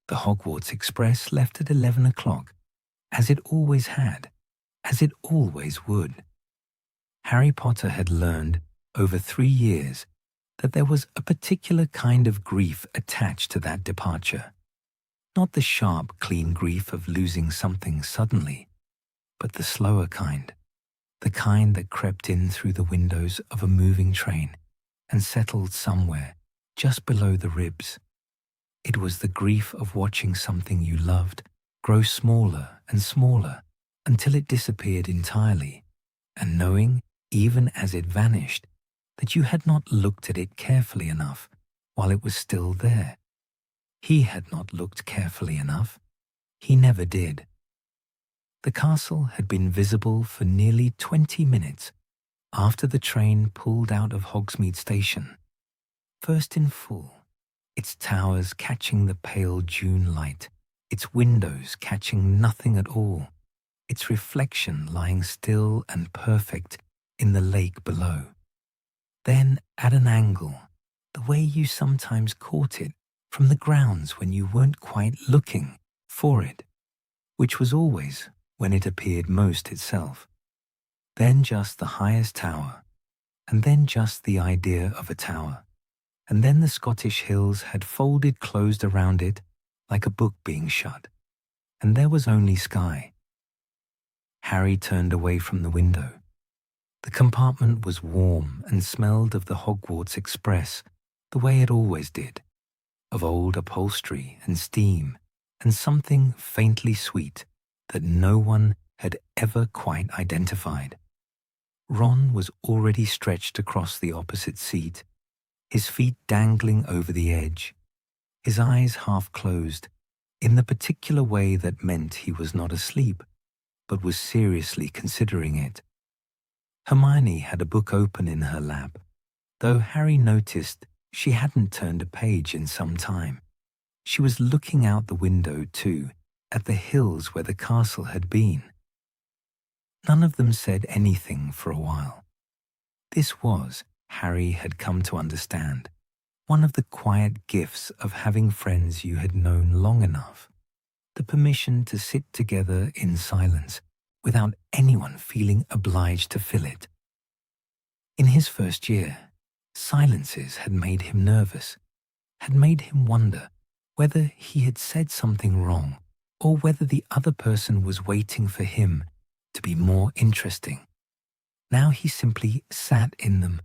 The Hogwarts Express left at 11 o'clock, as it always had, as it always would. Harry Potter had learned over 3 years that there was a particular kind of grief attached to that departure. Not the sharp, clean grief of losing something suddenly, but the slower kind, the kind that crept in through the windows of a moving train and settled somewhere just below the ribs. It was the grief of watching something you loved grow smaller and smaller until it disappeared entirely, and knowing, even as it vanished, that you had not looked at it carefully enough while it was still there. He had not looked carefully enough. He never did. The castle had been visible for nearly 20 minutes after the train pulled out of Hogsmeade Station, first in full, its towers catching the pale June light, its windows catching nothing at all, its reflection lying still and perfect in the lake below. Then, at an angle, the way you sometimes caught it from the grounds when you weren't quite looking for it, which was always when it appeared most itself. Then just the highest tower, and then just the idea of a tower, and then the Scottish hills had folded closed around it like a book being shut, and there was only sky. Harry turned away from the window. The compartment was warm and smelled of the Hogwarts Express the way it always did, of old upholstery and steam and something faintly sweet that no one had ever quite identified. Ron was already stretched across the opposite seat, his feet dangling over the edge, his eyes half closed, in the particular way that meant he was not asleep, but was seriously considering it. Hermione had a book open in her lap, though Harry noticed she hadn't turned a page in some time. She was looking out the window, too, at the hills where the castle had been. None of them said anything for a while. This was, Harry had come to understand, one of the quiet gifts of having friends you had known long enough, the permission to sit together in silence without anyone feeling obliged to fill it. In his first year, silences had made him nervous, had made him wonder whether he had said something wrong or whether the other person was waiting for him to be more interesting. Now he simply sat in them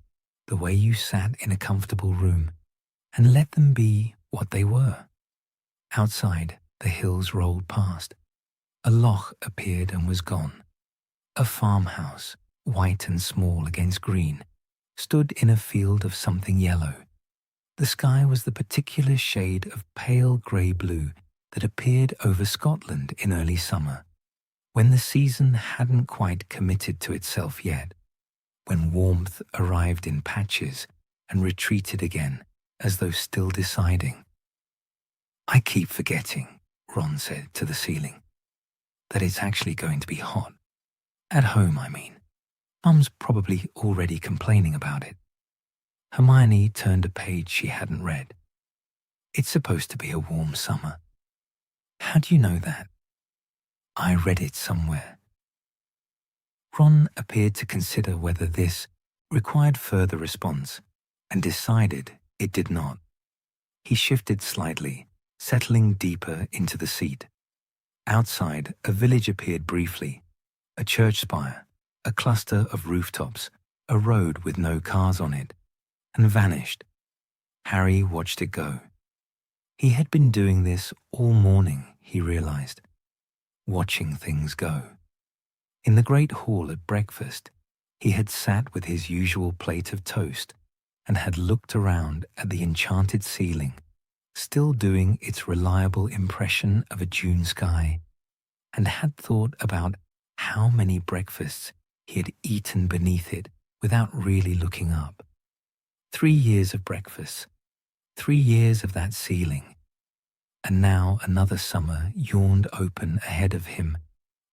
the way you sat in a comfortable room and let them be what they were. Outside, the hills rolled past. A loch appeared and was gone. A farmhouse, white and small against green, stood in a field of something yellow. The sky was the particular shade of pale grey blue that appeared over Scotland in early summer, when the season hadn't quite committed to itself yet, when warmth arrived in patches and retreated again as though still deciding. "I keep forgetting," Ron said to the ceiling, "that it's actually going to be hot. At home, I mean. Mum's probably already complaining about it." Hermione turned a page she hadn't read. "It's supposed to be a warm summer." "How do you know that?" "I read it somewhere." Ron appeared to consider whether this required further response, and decided it did not. He shifted slightly, settling deeper into the seat. Outside, a village appeared briefly, a church spire, a cluster of rooftops, a road with no cars on it, and vanished. Harry watched it go. He had been doing this all morning, he realized, watching things go. In the great hall at breakfast, he had sat with his usual plate of toast and had looked around at the enchanted ceiling, still doing its reliable impression of a June sky, and had thought about how many breakfasts he had eaten beneath it without really looking up. 3 years of breakfasts, 3 years of that ceiling, and now another summer yawned open ahead of him,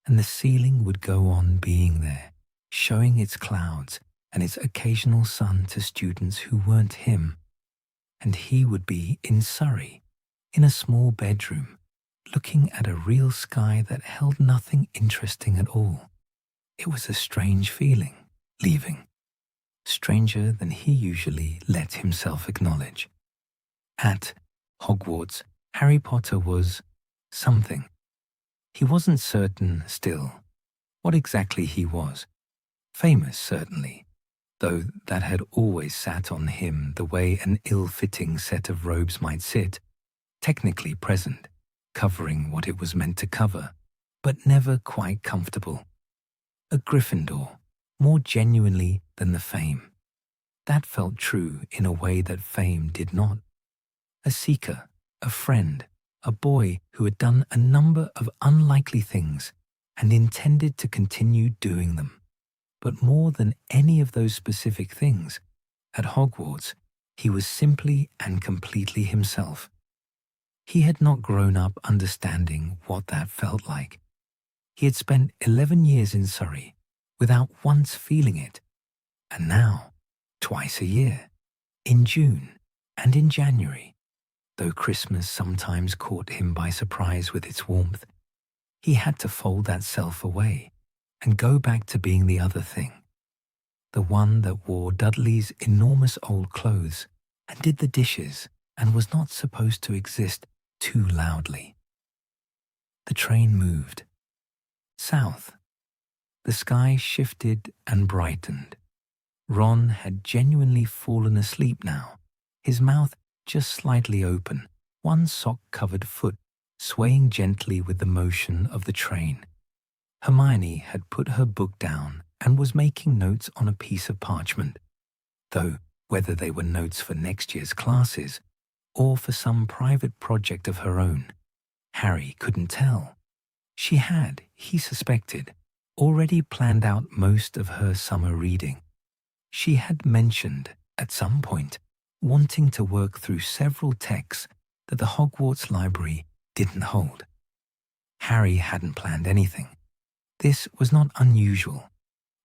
and the ceiling would go on being there, showing its clouds and its occasional sun to students who weren't him, and he would be in Surrey, in a small bedroom, looking at a real sky that held nothing interesting at all. It was a strange feeling, leaving, stranger than he usually let himself acknowledge. At Hogwarts, Harry Potter was something. He wasn't certain still what exactly he was. Famous, certainly, though that had always sat on him the way an ill-fitting set of robes might sit, technically present, covering what it was meant to cover, but never quite comfortable. A Gryffindor, more genuinely than the fame. That felt true in a way that fame did not. A seeker, a friend, a boy who had done a number of unlikely things and intended to continue doing them. But more than any of those specific things, at Hogwarts, he was simply and completely himself. He had not grown up understanding what that felt like. He had spent 11 years in Surrey without once feeling it. And now, twice a year, in June and in January, though Christmas sometimes caught him by surprise with its warmth, he had to fold that self away and go back to being the other thing. The one that wore Dudley's enormous old clothes and did the dishes and was not supposed to exist too loudly. The train moved. South. The sky shifted and brightened. Ron had genuinely fallen asleep now, his mouth just slightly open, one sock-covered foot swaying gently with the motion of the train. Hermione had put her book down and was making notes on a piece of parchment, though whether they were notes for next year's classes or for some private project of her own, Harry couldn't tell. She had, he suspected, already planned out most of her summer reading. She had mentioned, at some point, wanting to work through several texts that the Hogwarts library didn't hold. Harry hadn't planned anything. This was not unusual.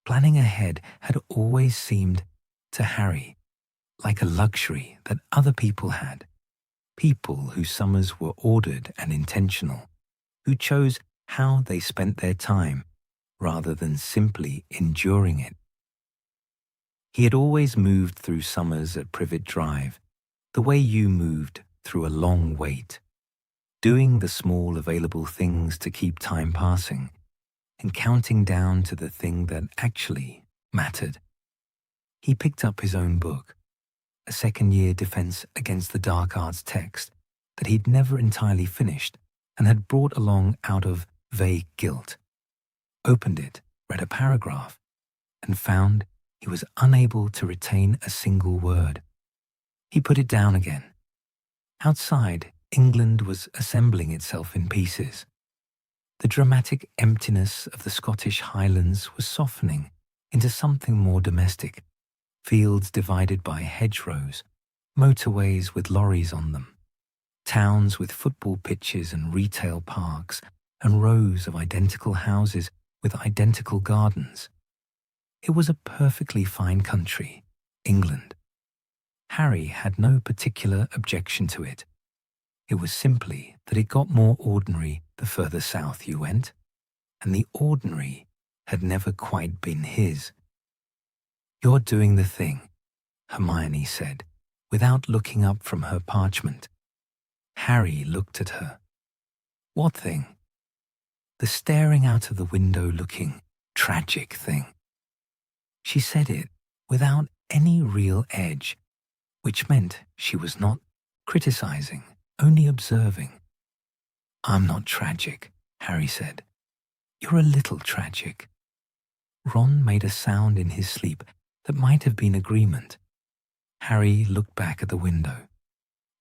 Planning ahead had always seemed, to Harry, like a luxury that other people had. People whose summers were ordered and intentional, who chose how they spent their time rather than simply enduring it. He had always moved through summers at Privet Drive, the way you moved through a long wait, doing the small available things to keep time passing and counting down to the thing that actually mattered. He picked up his own book, a second-year defense against the dark arts text that he'd never entirely finished and had brought along out of vague guilt. Opened it, read a paragraph, and found he was unable to retain a single word. He put it down again. Outside, England was assembling itself in pieces. The dramatic emptiness of the Scottish Highlands was softening into something more domestic. Fields divided by hedgerows, motorways with lorries on them, towns with football pitches and retail parks, and rows of identical houses with identical gardens. It was a perfectly fine country, England. Harry had no particular objection to it. It was simply that it got more ordinary the further south you went, and the ordinary had never quite been his. "You're doing the thing," Hermione said, without looking up from her parchment. Harry looked at her. What thing? The staring out of the window looking, tragic thing. She said it without any real edge, which meant she was not criticizing, only observing. "I'm not tragic," Harry said. "You're a little tragic." Ron made a sound in his sleep that might have been agreement. Harry looked back at the window.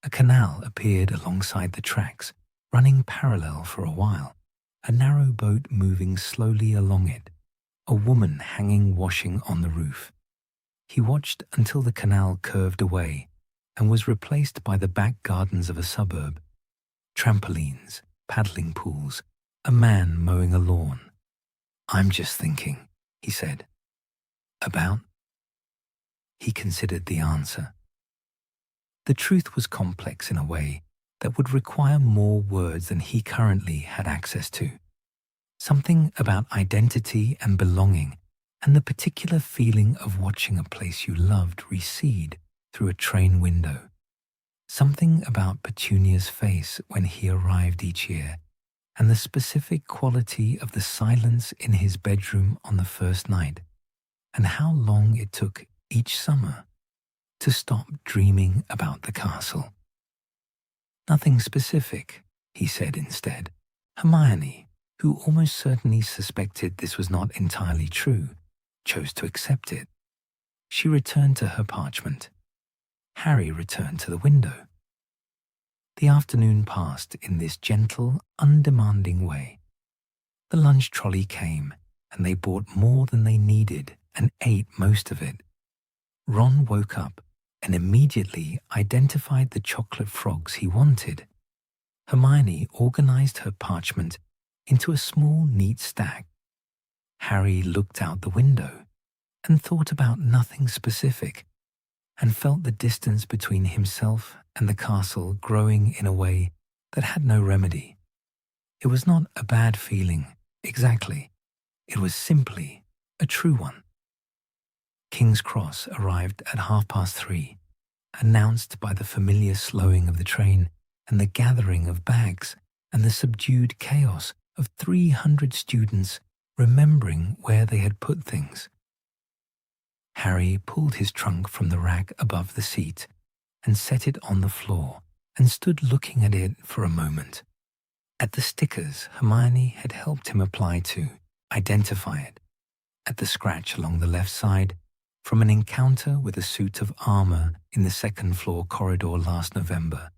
A canal appeared alongside the tracks, running parallel for a while, a narrow boat moving slowly along it, a woman hanging washing on the roof. He watched until the canal curved away and was replaced by the back gardens of a suburb. Trampolines, paddling pools, a man mowing a lawn. "I'm just thinking," he said. "About?" He considered the answer. The truth was complex in a way, that would require more words than he currently had access to. Something about identity and belonging, and the particular feeling of watching a place you loved recede through a train window. Something about Petunia's face when he arrived each year, and the specific quality of the silence in his bedroom on the first night, and how long it took each summer to stop dreaming about the castle. Nothing specific, he said instead. Hermione, who almost certainly suspected this was not entirely true, chose to accept it. She returned to her parchment. Harry returned to the window. The afternoon passed in this gentle, undemanding way. The lunch trolley came, and they bought more than they needed and ate most of it. Ron woke up and immediately identified the chocolate frogs he wanted. Hermione organized her parchment into a small, neat stack. Harry looked out the window and thought about nothing specific, and felt the distance between himself and the castle growing in a way that had no remedy. It was not a bad feeling, exactly. It was simply a true one. King's Cross arrived at 3:30, announced by the familiar slowing of the train and the gathering of bags and the subdued chaos of 300 students remembering where they had put things. Harry pulled his trunk from the rack above the seat and set it on the floor and stood looking at it for a moment. At the stickers Hermione had helped him apply to identify it, at the scratch along the left side from an encounter with a suit of armor in the second-floor corridor last November,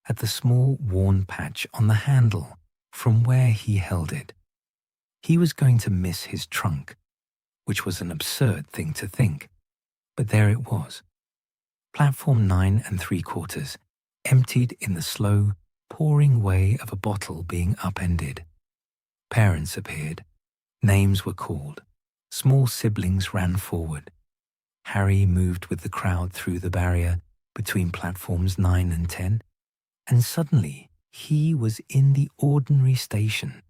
at the small worn patch on the handle from where he held it. He was going to miss his trunk, which was an absurd thing to think, but there it was. Platform 9 3/4, emptied in the slow, pouring way of a bottle being upended. Parents appeared. Names were called. Small siblings ran forward. Harry moved with the crowd through the barrier between platforms 9 and 10, and suddenly he was in the ordinary station,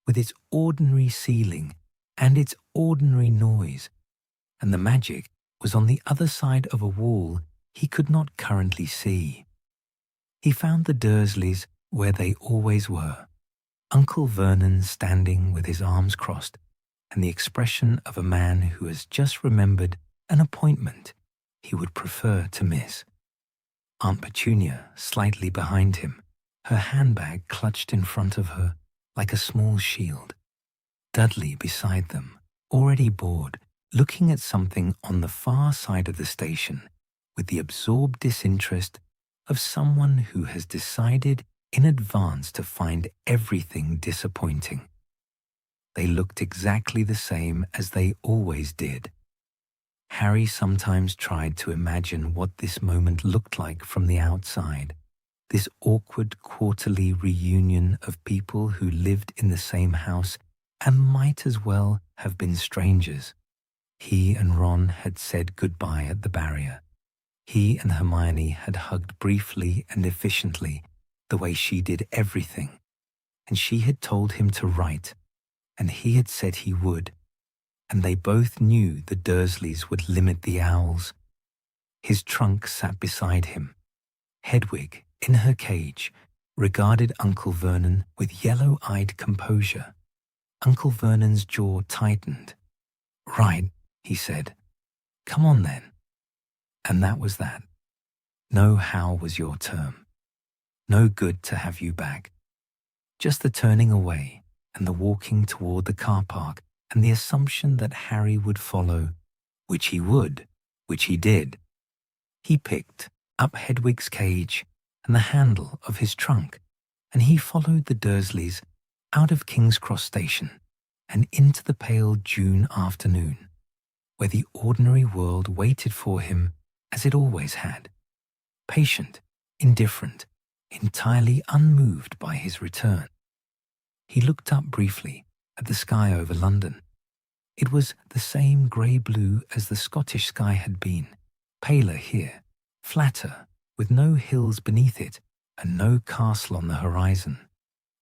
with its ordinary ceiling and its ordinary noise, and the magic was on the other side of a wall he could not currently see. He found the Dursleys where they always were, Uncle Vernon standing with his arms crossed, and the expression of a man who has just remembered an appointment he would prefer to miss. Aunt Petunia slightly behind him, her handbag clutched in front of her like a small shield. Dudley beside them, already bored, looking at something on the far side of the station with the absorbed disinterest of someone who has decided in advance to find everything disappointing. They looked exactly the same as they always did. Harry sometimes tried to imagine what this moment looked like from the outside, this awkward quarterly reunion of people who lived in the same house and might as well have been strangers. He and Ron had said goodbye at the barrier. He and Hermione had hugged briefly and efficiently, the way she did everything, and she had told him to write, and he had said he would, and they both knew the Dursleys would limit the owls. His trunk sat beside him. Hedwig, in her cage, regarded Uncle Vernon with yellow-eyed composure. Uncle Vernon's jaw tightened. "Right," he said. "Come on then." And that was that. No how was your term. No good to have you back. Just the turning away and the walking toward the car park and the assumption that Harry would follow, which he would, which he did. He picked up Hedwig's cage and the handle of his trunk, and he followed the Dursleys out of King's Cross Station and into the pale June afternoon, where the ordinary world waited for him as it always had, patient, indifferent, entirely unmoved by his return. He looked up briefly at the sky over London. It was the same grey-blue as the Scottish sky had been, paler here, flatter, with no hills beneath it, and no castle on the horizon,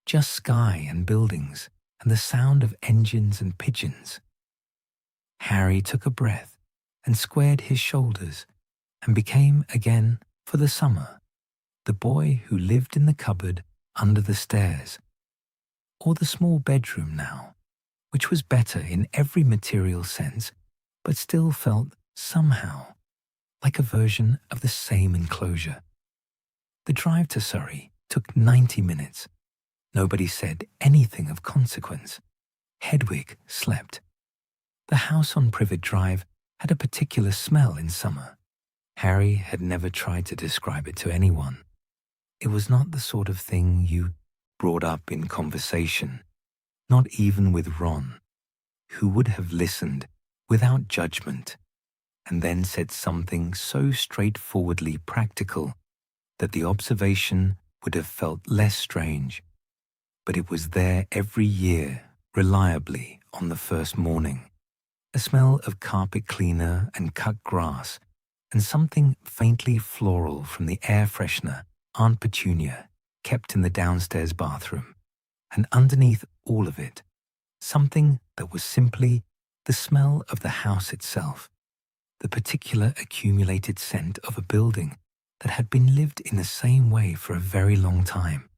just sky and buildings and the sound of engines and pigeons. Harry took a breath and squared his shoulders and became again, for the summer, the boy who lived in the cupboard under the stairs, or the small bedroom now, which was better in every material sense, but still felt somehow like a version of the same enclosure. The drive to Surrey took 90 minutes. Nobody said anything of consequence. Hedwig slept. The house on Privet Drive had a particular smell in summer. Harry had never tried to describe it to anyone. It was not the sort of thing you brought up in conversation, not even with Ron, who would have listened without judgment and then said something so straightforwardly practical that the observation would have felt less strange. But it was there every year, reliably, on the first morning. A smell of carpet cleaner and cut grass, and something faintly floral from the air freshener Aunt Petunia kept in the downstairs bathroom. And underneath all of it, something that was simply the smell of the house itself, the particular accumulated scent of a building that had been lived in the same way for a very long time.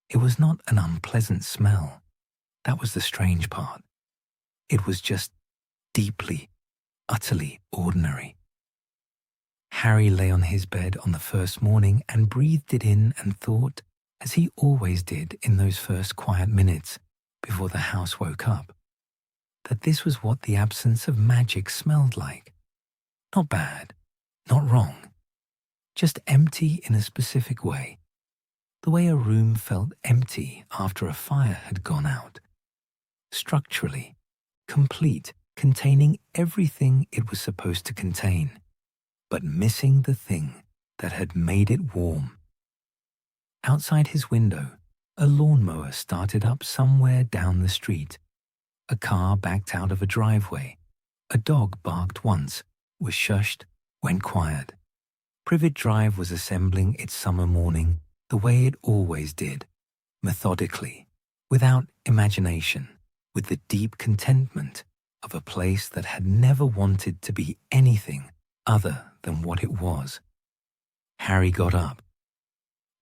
It was not an unpleasant smell. That was the strange part. It was just deeply, utterly ordinary. Harry lay on his bed on the first morning and breathed it in and thought, as he always did in those first quiet minutes before the house woke up, that this was what the absence of magic smelled like. Not bad, not wrong, just empty in a specific way, the way a room felt empty after a fire had gone out. Structurally, complete, containing everything it was supposed to contain, but missing the thing that had made it warm. Outside his window, a lawnmower started up somewhere down the street. A car backed out of a driveway. A dog barked once, was shushed, went quiet. Privet Drive was assembling its summer morning the way it always did, methodically, without imagination, with the deep contentment of a place that had never wanted to be anything other than what it was. Harry got up.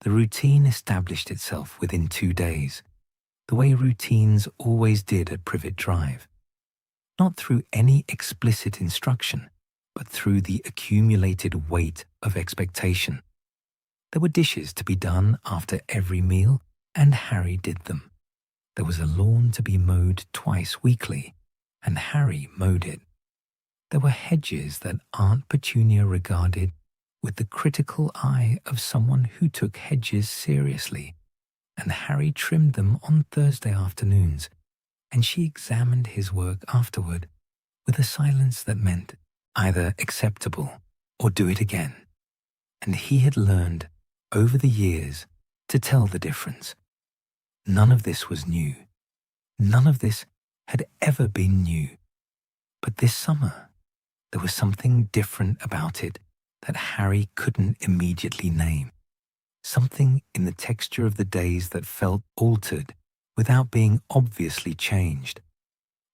The routine established itself within 2 days, the way routines always did at Privet Drive. Not through any explicit instruction, but through the accumulated weight of expectation. There were dishes to be done after every meal, and Harry did them. There was a lawn to be mowed twice weekly, and Harry mowed it. There were hedges that Aunt Petunia regarded with the critical eye of someone who took hedges seriously, and Harry trimmed them on Thursday afternoons, and she examined his work afterward with a silence that meant either acceptable or do it again. And he had learned over the years to tell the difference. None of this was new. None of this had ever been new. But this summer, there was something different about it that Harry couldn't immediately name. Something in the texture of the days that felt altered without being obviously changed.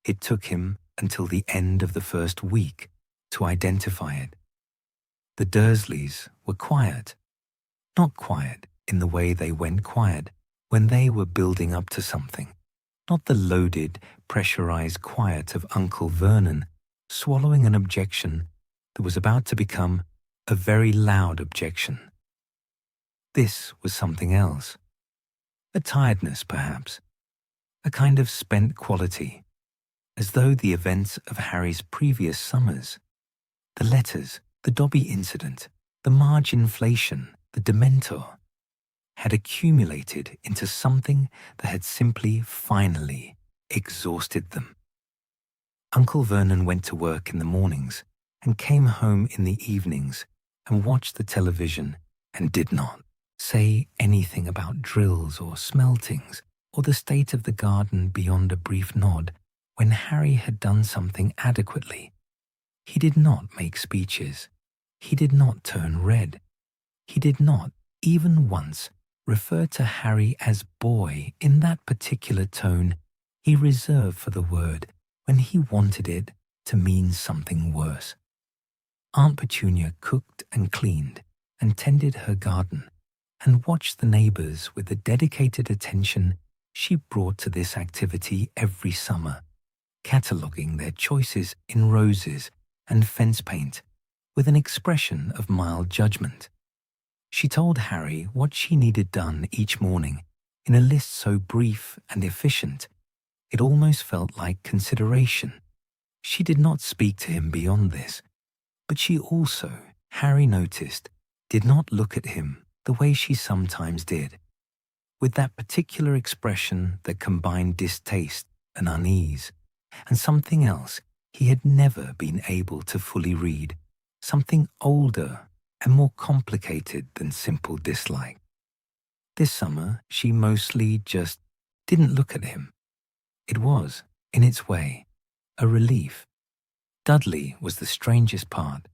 It took him until the end of the first week to identify it. The Dursleys were quiet. Not quiet in the way they went quiet when they were building up to something. Not the loaded, pressurized quiet of Uncle Vernon swallowing an objection that was about to become a very loud objection. This was something else. A tiredness, perhaps. A kind of spent quality, as though the events of Harry's previous summers, the letters, the Dobby incident, the Marge inflation, the Dementor, had accumulated into something that had simply, finally, exhausted them. Uncle Vernon went to work in the mornings and came home in the evenings and watched the television and did not say anything about drills or smeltings or the state of the garden beyond a brief nod when Harry had done something adequately. He did not make speeches. He did not turn red. He did not, even once, referred to Harry as boy in that particular tone he reserved for the word when he wanted it to mean something worse. Aunt Petunia cooked and cleaned and tended her garden and watched the neighbors with the dedicated attention she brought to this activity every summer, cataloguing their choices in roses and fence paint with an expression of mild judgment. She told Harry what she needed done each morning in a list so brief and efficient it almost felt like consideration. She did not speak to him beyond this, but she also, Harry noticed, did not look at him the way she sometimes did, with that particular expression that combined distaste and unease, and something else he had never been able to fully read, something older and more complicated than simple dislike. This summer, she mostly just didn't look at him. It was, in its way, a relief. Dudley was the strangest part.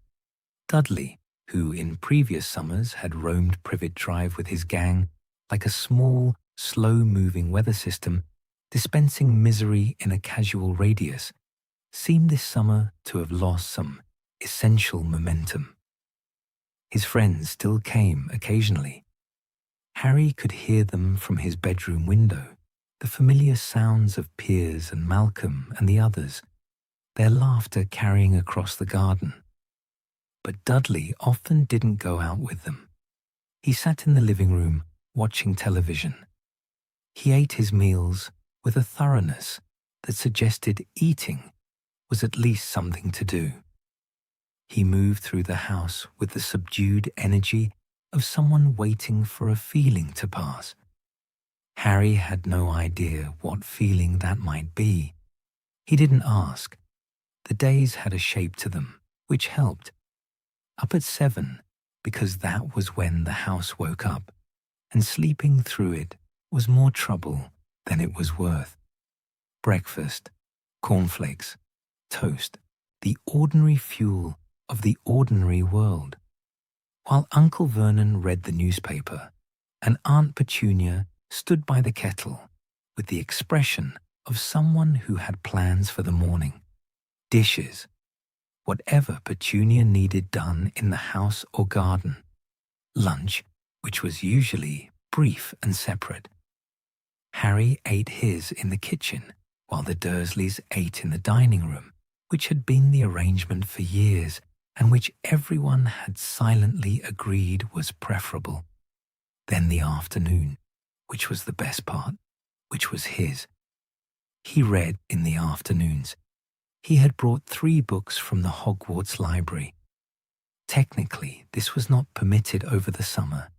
Dudley, who in previous summers had roamed Privet Drive with his gang like a small, slow-moving weather system, dispensing misery in a casual radius, seemed this summer to have lost some essential momentum. His friends still came occasionally. Harry could hear them from his bedroom window, the familiar sounds of Piers and Malcolm and the others, their laughter carrying across the garden. But Dudley often didn't go out with them. He sat in the living room watching television. He ate his meals with a thoroughness that suggested eating was at least something to do. He moved through the house with the subdued energy of someone waiting for a feeling to pass. Harry had no idea what feeling that might be. He didn't ask. The days had a shape to them, which helped. Up at 7, because that was when the house woke up, and sleeping through it was more trouble than it was worth. Breakfast, cornflakes, toast, the ordinary fuel of the ordinary world. While Uncle Vernon read the newspaper, and Aunt Petunia stood by the kettle with the expression of someone who had plans for the morning. Dishes, whatever Petunia needed done in the house or garden. Lunch, which was usually brief and separate. Harry ate his in the kitchen, while the Dursleys ate in the dining room, which had been the arrangement for years and which everyone had silently agreed was preferable. Then the afternoon, which was the best part, which was his. He read in the afternoons. He had brought 3 books from the Hogwarts library. Technically, this was not permitted over the summer,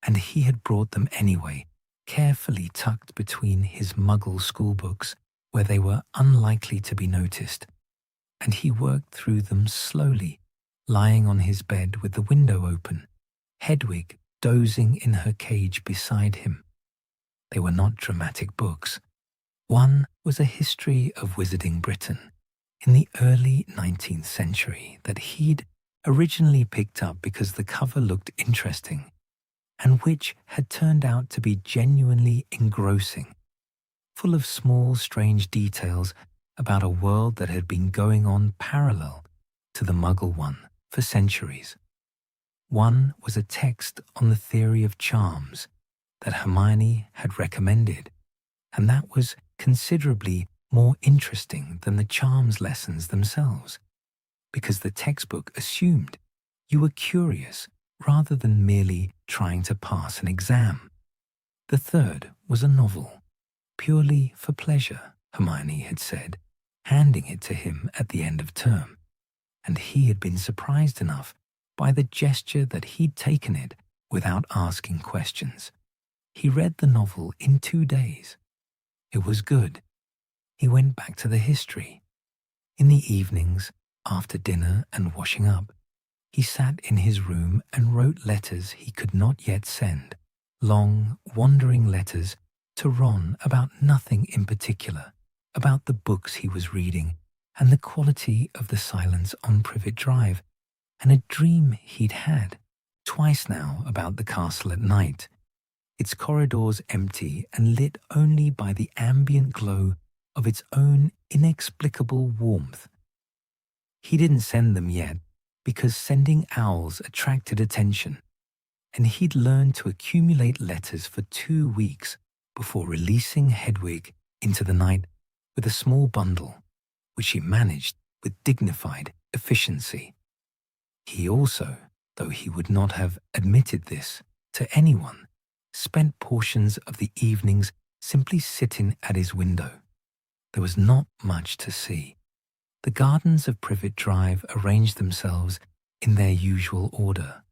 and he had brought them anyway, carefully tucked between his Muggle schoolbooks, where they were unlikely to be noticed. And he worked through them slowly, lying on his bed with the window open, Hedwig dozing in her cage beside him. They were not dramatic books. One was a history of wizarding Britain in the early 19th century that he'd originally picked up because the cover looked interesting, and which had turned out to be genuinely engrossing, full of small, strange details about a world that had been going on parallel to the Muggle one for centuries. One was a text on the theory of charms that Hermione had recommended, and that was considerably more interesting than the charms lessons themselves, because the textbook assumed you were curious rather than merely trying to pass an exam. The third was a novel, purely for pleasure, Hermione had said, handing it to him at the end of term, and he had been surprised enough by the gesture that he'd taken it without asking questions. He read the novel in 2 days. It was good. He went back to the history. In the evenings, after dinner and washing up, he sat in his room and wrote letters he could not yet send, long, wandering letters to Ron about nothing in particular, about the books he was reading and the quality of the silence on Privet Drive, and a dream he'd had, twice now, about the castle at night. its corridors empty and lit only by the ambient glow of its own inexplicable warmth. He didn't send them yet because sending owls attracted attention, and he'd learned to accumulate letters for 2 weeks before releasing Hedwig into the night with a small bundle, which he managed with dignified efficiency. He also, though he would not have admitted this to anyone, spent portions of the evenings simply sitting at his window. There was not much to see. The gardens of Privet Drive arranged themselves in their usual order.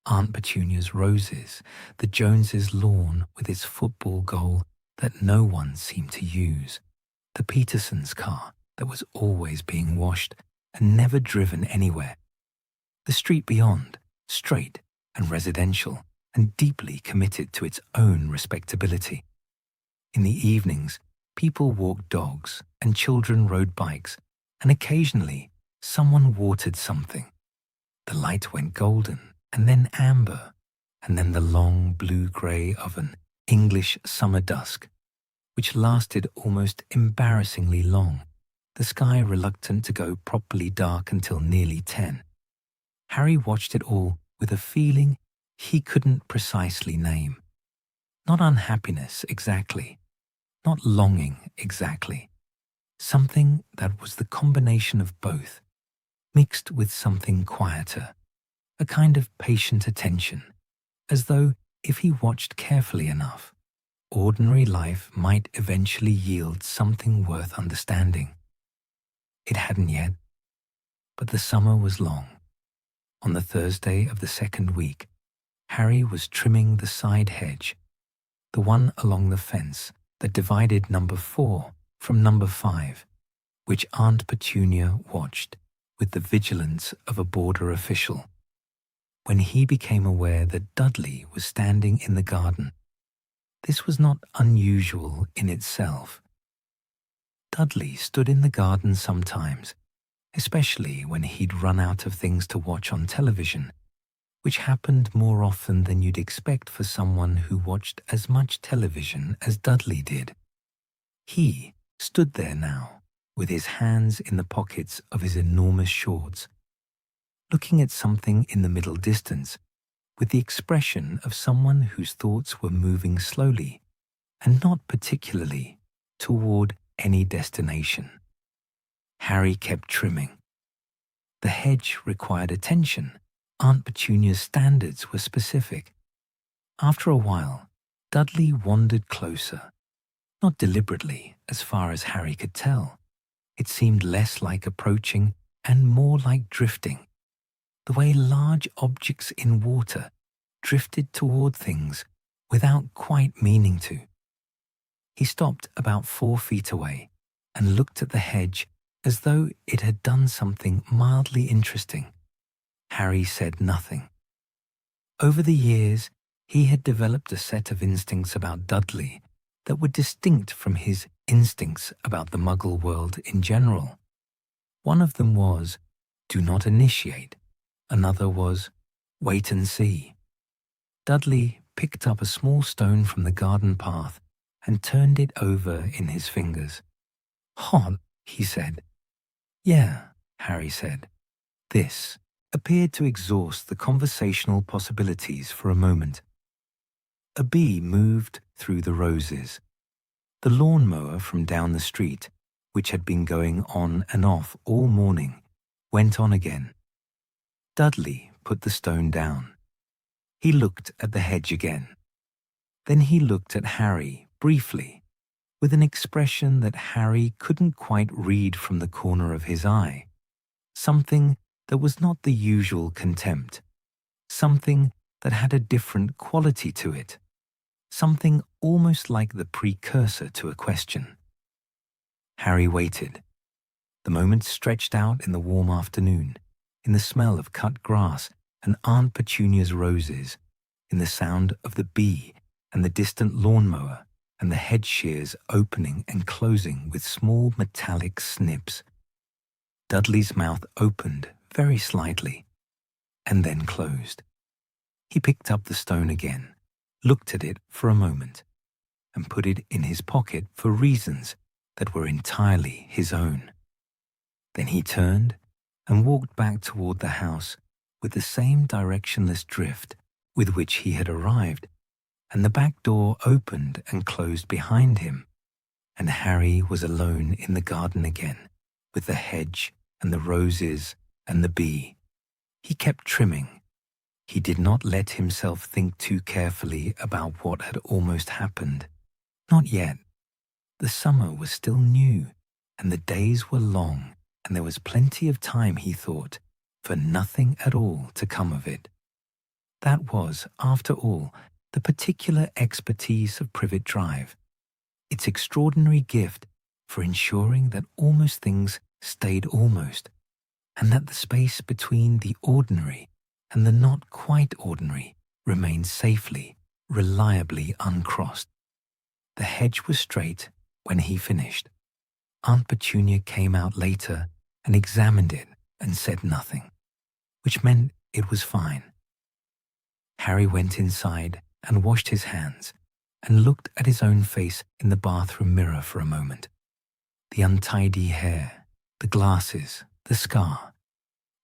Aunt Petunia's roses, the Joneses' lawn with its football goal that no one seemed to use, the Petersons' car that was always being washed and never driven anywhere, the street beyond, straight and residential and deeply committed to its own respectability. In the evenings, people walked dogs and children rode bikes, and occasionally someone watered something. The light went golden and then amber, and then the long blue-grey of an English summer dusk, which lasted almost embarrassingly long, the sky reluctant to go properly dark until nearly 10. Harry watched it all with a feeling he couldn't precisely name. Not unhappiness exactly, not longing exactly. Something that was the combination of both, mixed with something quieter, a kind of patient attention, as though if he watched carefully enough, ordinary life might eventually yield something worth understanding. It hadn't yet, but the summer was long. On the Thursday of the second week, Harry was trimming the side hedge, the one along the fence that divided number 4 from number 5, which Aunt Petunia watched with the vigilance of a border official, when he became aware that Dudley was standing in the garden. This was not unusual in itself. Dudley stood in the garden sometimes, especially when he'd run out of things to watch on television, which happened more often than you'd expect for someone who watched as much television as Dudley did. He stood there now, with his hands in the pockets of his enormous shorts, looking at something in the middle distance with the expression of someone whose thoughts were moving slowly and not particularly toward any destination. Harry kept trimming. The hedge required attention. Aunt Petunia's standards were specific. After a while, Dudley wandered closer, not deliberately as far as Harry could tell. It seemed less like approaching and more like drifting, the way large objects in water drifted toward things without quite meaning to. He stopped about 4 feet away and looked at the hedge as though it had done something mildly interesting. Harry said nothing. Over the years, he had developed a set of instincts about Dudley that were distinct from his instincts about the Muggle world in general. One of them was, do not initiate. Another was, wait and see. Dudley picked up a small stone from the garden path and turned it over in his fingers. Hot, he said. Yeah, Harry said. This appeared to exhaust the conversational possibilities for a moment. A bee moved through the roses. The lawnmower from down the street, which had been going on and off all morning, went on again. Dudley put the stone down. He looked at the hedge again. Then he looked at Harry briefly, with an expression that Harry couldn't quite read from the corner of his eye. Something that was not the usual contempt. Something that had a different quality to it. Something almost like the precursor to a question. Harry waited. The moments stretched out in the warm afternoon, in the smell of cut grass and Aunt Petunia's roses, in the sound of the bee and the distant lawnmower and the hedge shears opening and closing with small metallic snips. Dudley's mouth opened very slightly and then closed. He picked up the stone again, looked at it for a moment, and put it in his pocket for reasons that were entirely his own. Then he turned and walked back toward the house with the same directionless drift with which he had arrived, and the back door opened and closed behind him, and Harry was alone in the garden again, with the hedge and the roses and the bee. He kept trimming. He did not let himself think too carefully about what had almost happened. Not yet. The summer was still new, and the days were long, and there was plenty of time, he thought, for nothing at all to come of it. That was, after all, the particular expertise of Privet Drive, its extraordinary gift for ensuring that almost things stayed almost, and that the space between the ordinary and the not quite ordinary remained safely, reliably uncrossed. The hedge was straight when he finished. Aunt Petunia came out later and examined it and said nothing, which meant it was fine. Harry went inside and washed his hands and looked at his own face in the bathroom mirror for a moment. The untidy hair, the glasses, the scar,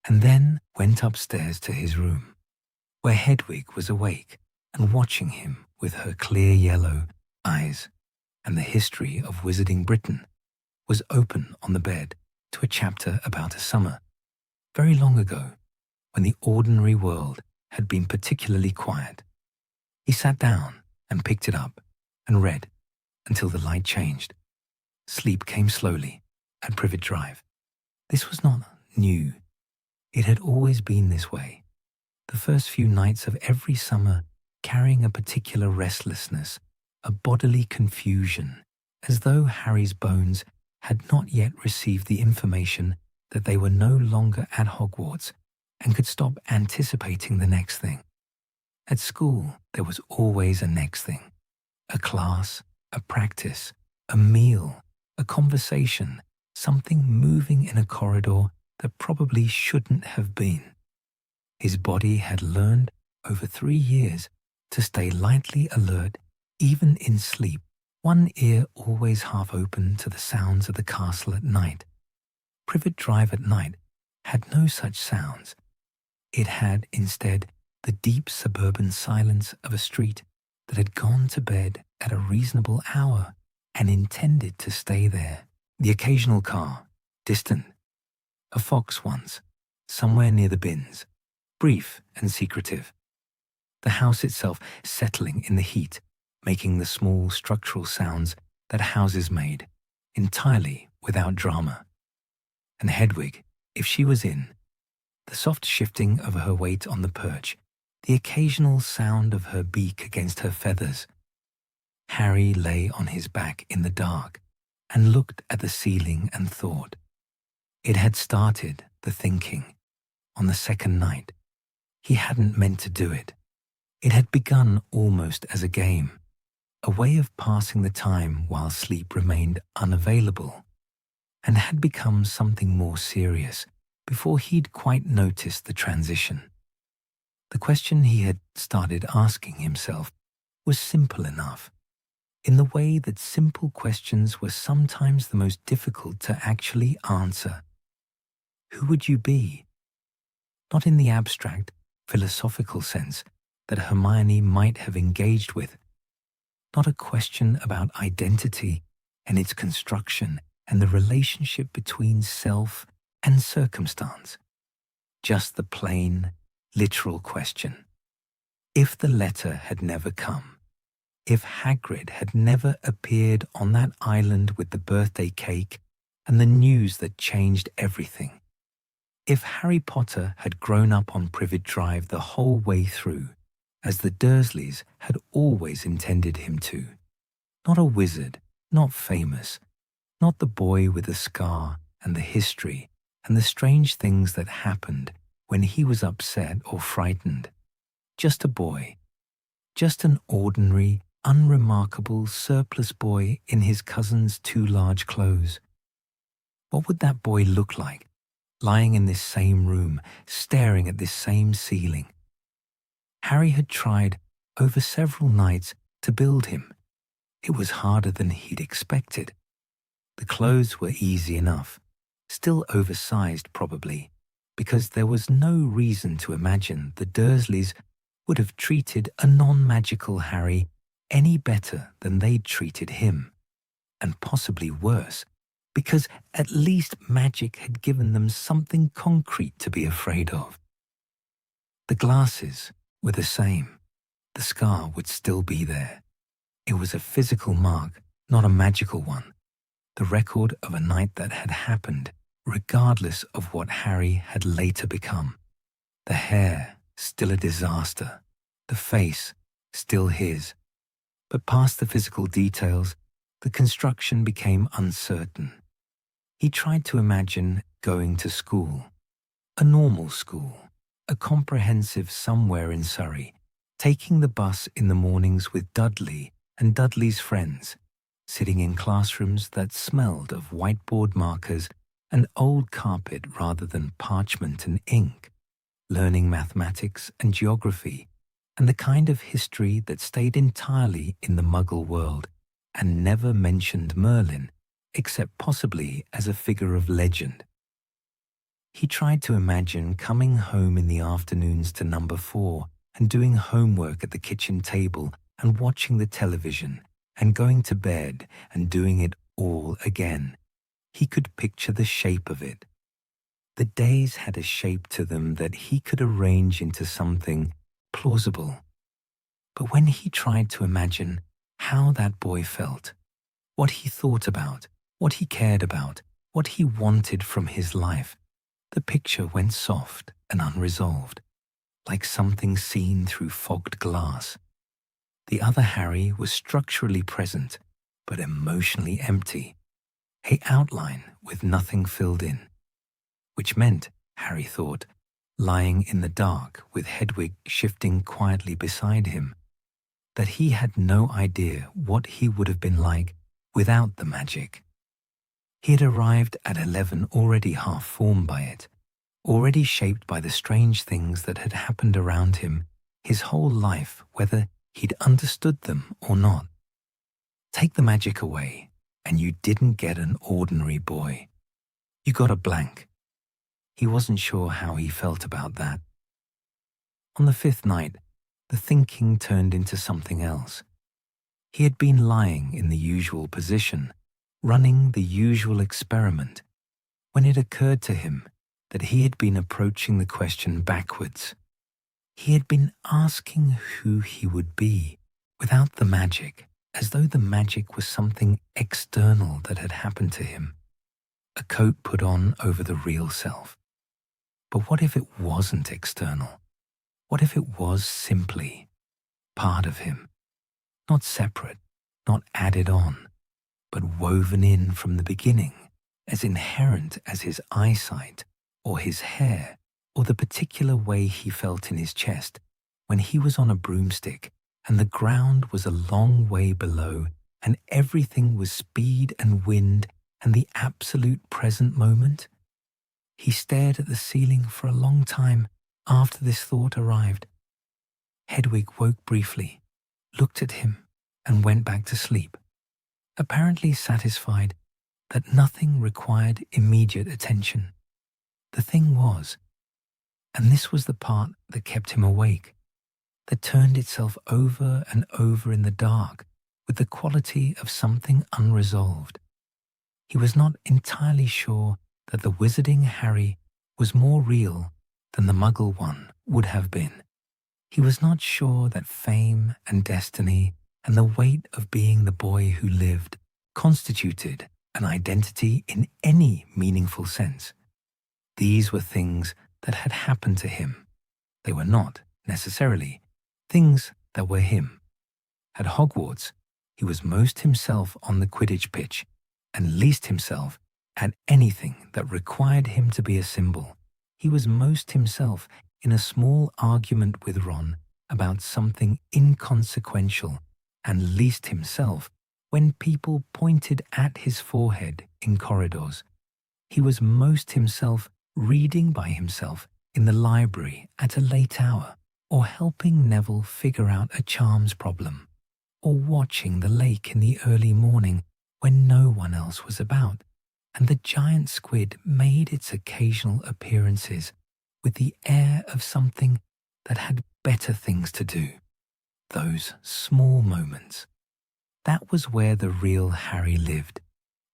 and then went upstairs to his room, where Hedwig was awake and watching him with her clear yellow eyes, and the history of Wizarding Britain was open on the bed to a chapter about a summer, very long ago, when the ordinary world had been particularly quiet. He sat down and picked it up and read until the light changed. Sleep came slowly at Privet Drive. This was not new. It had always been this way, the first few nights of every summer carrying a particular restlessness, a bodily confusion, as though Harry's bones had not yet received the information that they were no longer at Hogwarts and could stop anticipating the next thing. At school, there was always a next thing. A class, a practice, a meal, a conversation, something moving in a corridor that probably shouldn't have been. His body had learned over 3 years to stay lightly alert even in sleep, one ear always half open to the sounds of the castle at night. Privet Drive at night had no such sounds. It had, instead, the deep suburban silence of a street that had gone to bed at a reasonable hour and intended to stay there. The occasional car, distant. A fox once, somewhere near the bins, brief and secretive. The house itself settling in the heat, making the small structural sounds that houses made, entirely without drama. And Hedwig, if she was in, the soft shifting of her weight on the perch, the occasional sound of her beak against her feathers. Harry lay on his back in the dark and looked at the ceiling and thought. It had started, the thinking, on the second night. He hadn't meant to do it. It had begun almost as a game, a way of passing the time while sleep remained unavailable, and had become something more serious before he'd quite noticed the transition. The question he had started asking himself was simple enough, in the way that simple questions were sometimes the most difficult to actually answer. Who would you be? Not in the abstract, philosophical sense that Hermione might have engaged with. Not a question about identity and its construction and the relationship between self and circumstance. Just the plain, literal question. If the letter had never come, if Hagrid had never appeared on that island with the birthday cake and the news that changed everything, if Harry Potter had grown up on Privet Drive the whole way through, as the Dursleys had always intended him to, not a wizard, not famous, not the boy with the scar and the history and the strange things that happened when he was upset or frightened, just a boy, just an ordinary, unremarkable, surplus boy in his cousin's too large clothes. What would that boy look like, lying in this same room, staring at this same ceiling? Harry had tried over several nights to build him. It was harder than he'd expected. The clothes were easy enough, still oversized probably, because there was no reason to imagine the Dursleys would have treated a non-magical Harry any better than they'd treated him, and possibly worse, because at least magic had given them something concrete to be afraid of. The glasses were the same. The scar would still be there. It was a physical mark, not a magical one, the record of a night that had happened, regardless of what Harry had later become. The hair, still a disaster. The face, still his. But past the physical details, the construction became uncertain. He tried to imagine going to school. A normal school. A comprehensive somewhere in Surrey. Taking the bus in the mornings with Dudley and Dudley's friends. Sitting in classrooms that smelled of whiteboard markers and old carpet rather than parchment and ink. Learning mathematics and geography, and the kind of history that stayed entirely in the Muggle world and never mentioned Merlin, except possibly as a figure of legend. He tried to imagine coming home in the afternoons to number 4 and doing homework at the kitchen table and watching the television and going to bed and doing it all again. He could picture the shape of it. The days had a shape to them that he could arrange into something plausible. But when he tried to imagine how that boy felt, what he thought about, what he cared about, what he wanted from his life, the picture went soft and unresolved, like something seen through fogged glass. The other Harry was structurally present, but emotionally empty, an outline with nothing filled in. Which meant, Harry thought, lying in the dark with Hedwig shifting quietly beside him, that he had no idea what he would have been like without the magic. He had arrived at 11 already half-formed by it, already shaped by the strange things that had happened around him his whole life, whether he'd understood them or not. Take the magic away, and you didn't get an ordinary boy. You got a blank. He wasn't sure how he felt about that. On the 5th night, the thinking turned into something else. He had been lying in the usual position, running the usual experiment, when it occurred to him that he had been approaching the question backwards. He had been asking who he would be without the magic, as though the magic was something external that had happened to him, a coat put on over the real self. But what if it wasn't external? What if it was simply part of him, not separate, not added on, but woven in from the beginning, as inherent as his eyesight or his hair or the particular way he felt in his chest when he was on a broomstick and the ground was a long way below and everything was speed and wind and the absolute present moment? He stared at the ceiling for a long time after this thought arrived. Hedwig woke briefly, looked at him, and went back to sleep, apparently satisfied that nothing required immediate attention. The thing was, and this was the part that kept him awake, that turned itself over and over in the dark with the quality of something unresolved. He was not entirely sure that the wizarding Harry was more real than the Muggle one would have been. He was not sure that fame and destiny and the weight of being the boy who lived constituted an identity in any meaningful sense. These were things that had happened to him. They were not, necessarily, things that were him. At Hogwarts, he was most himself on the Quidditch pitch and least himself at anything that required him to be a symbol. He was most himself in a small argument with Ron about something inconsequential and least himself when people pointed at his forehead in corridors. He was most himself reading by himself in the library at a late hour or helping Neville figure out a charms problem, or watching the lake in the early morning when no one else was about, and the giant squid made its occasional appearances with the air of something that had better things to do. Those small moments. That was where the real Harry lived,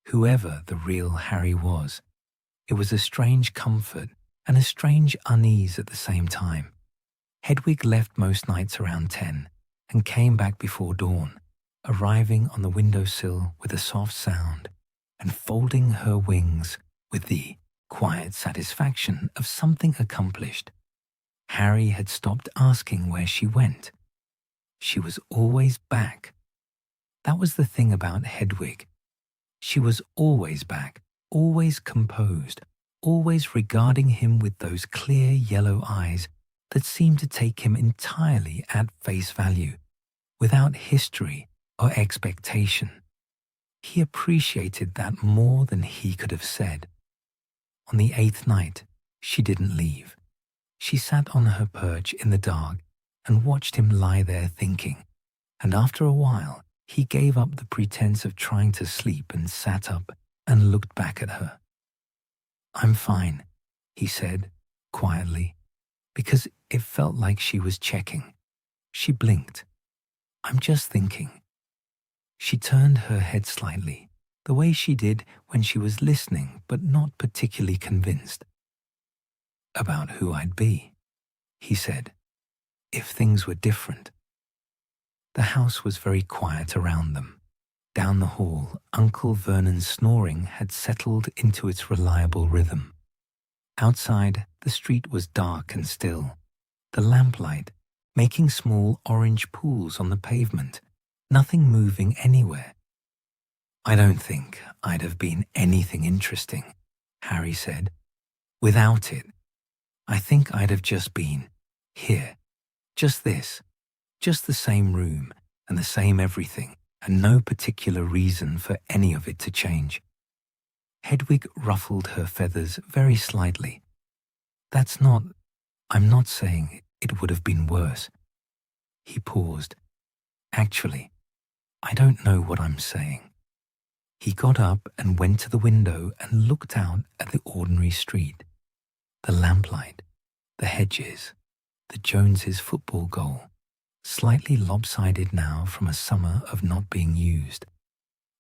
whoever the real Harry was. It was a strange comfort and a strange unease at the same time. Hedwig left most nights around 10 and came back before dawn, arriving on the windowsill with a soft sound and folding her wings with the quiet satisfaction of something accomplished. Harry had stopped asking where she went. She was always back. That was the thing about Hedwig. She was always back, always composed, always regarding him with those clear yellow eyes that seemed to take him entirely at face value, without history or expectation. He appreciated that more than he could have said. On the 8th night, she didn't leave. She sat on her perch in the dark and watched him lie there thinking, and after a while, he gave up the pretense of trying to sleep and sat up and looked back at her. "I'm fine," he said, quietly, because it felt like she was checking. She blinked. "I'm just thinking." She turned her head slightly, the way she did when she was listening but not particularly convinced. "About who I'd be," he said, "if things were different." The house was very quiet around them. Down the hall, Uncle Vernon's snoring had settled into its reliable rhythm. Outside, the street was dark and still, the lamplight making small orange pools on the pavement, nothing moving anywhere. "I don't think I'd have been anything interesting," Harry said. "Without it, I think I'd have just been here, just this, just the same room and the same everything, and no particular reason for any of it to change." Hedwig ruffled her feathers very slightly. I'm not saying it would have been worse." He paused. "Actually, I don't know what I'm saying." He got up and went to the window and looked out at the ordinary street. The lamplight, the hedges, the Joneses' football goal, slightly lopsided now from a summer of not being used.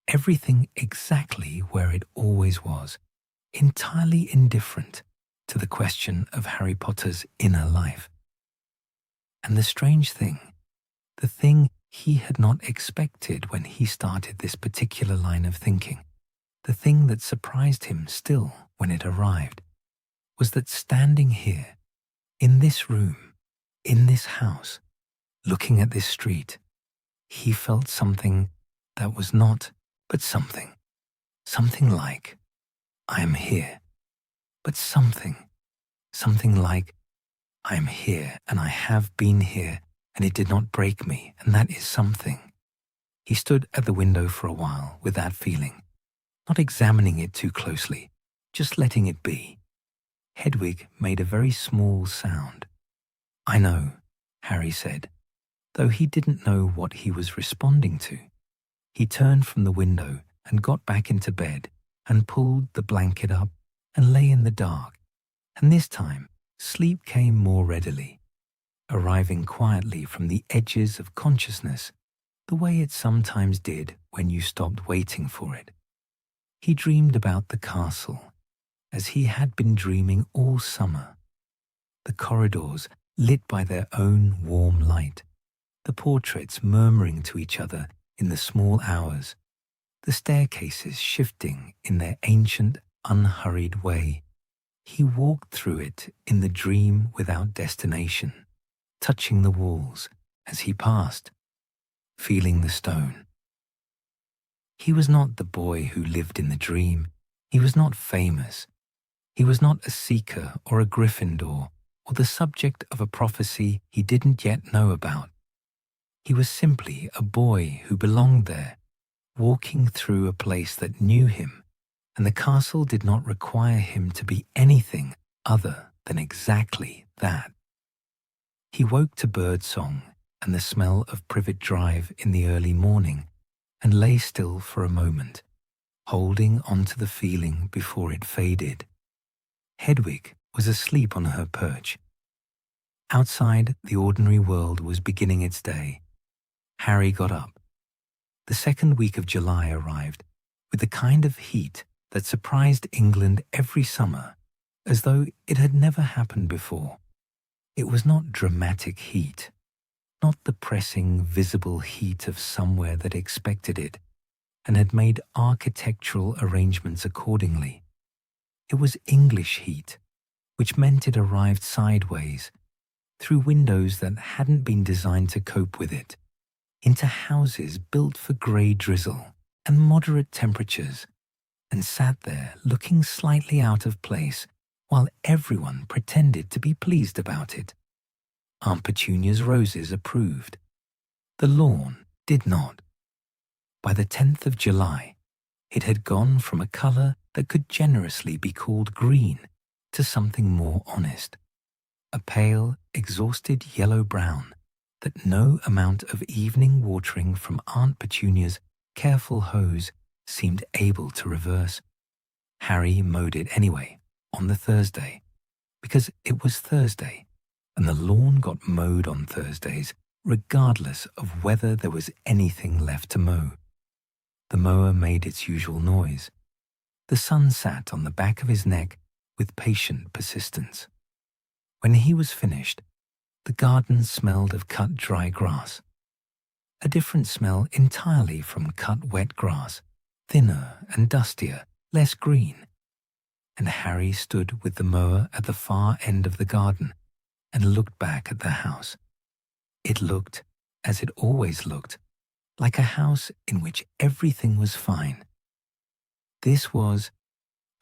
Everything exactly where it always was, entirely indifferent to the question of Harry Potter's inner life. And the strange thing, the thing he had not expected when he started this particular line of thinking, the thing that surprised him still when it arrived, was that standing here, in this room, in this house, looking at this street, he felt something that was not but something. Something like, "I am here," but something like, "I am here and I have been here and it did not break me, and that is something." He stood at the window for a while with that feeling, not examining it too closely, just letting it be. Hedwig made a very small sound. "I know," Harry said, though he didn't know what he was responding to. He turned from the window and got back into bed and pulled the blanket up and lay in the dark, and this time sleep came more readily, arriving quietly from the edges of consciousness, the way it sometimes did when you stopped waiting for it. He dreamed about the castle, as he had been dreaming all summer. The corridors lit by their own warm light, the portraits murmuring to each other in the small hours, the staircases shifting in their ancient, unhurried way. He walked through it in the dream without destination, touching the walls as he passed, feeling the stone. He was not the boy who lived in the dream. He was not famous. He was not a seeker or a Gryffindor or the subject of a prophecy he didn't yet know about. He was simply a boy who belonged there, walking through a place that knew him, and the castle did not require him to be anything other than exactly that. He woke to bird song and the smell of Privet Drive in the early morning and lay still for a moment, holding on to the feeling before it faded. Hedwig was asleep on her perch. Outside, the ordinary world was beginning its day. Harry got up. The second week of July arrived with the kind of heat that surprised England every summer, as though it had never happened before. It was not dramatic heat, not the pressing, visible heat of somewhere that expected it and had made architectural arrangements accordingly. It was English heat, which meant it arrived sideways, through windows that hadn't been designed to cope with it, into houses built for grey drizzle and moderate temperatures, and sat there looking slightly out of place while everyone pretended to be pleased about it. Aunt Petunia's roses approved. The lawn did not. By the 10th of July, it had gone from a colour that could generously be called green to something more honest, a pale, exhausted yellow-brown that no amount of evening watering from Aunt Petunia's careful hose seemed able to reverse. Harry mowed it anyway, on the Thursday, because it was Thursday, and the lawn got mowed on Thursdays, regardless of whether there was anything left to mow. The mower made its usual noise. The sun sat on the back of his neck with patient persistence. When he was finished, the garden smelled of cut dry grass, a different smell entirely from cut wet grass, thinner and dustier, less green. And Harry stood with the mower at the far end of the garden and looked back at the house. It looked, as it always looked, like a house in which everything was fine. This was,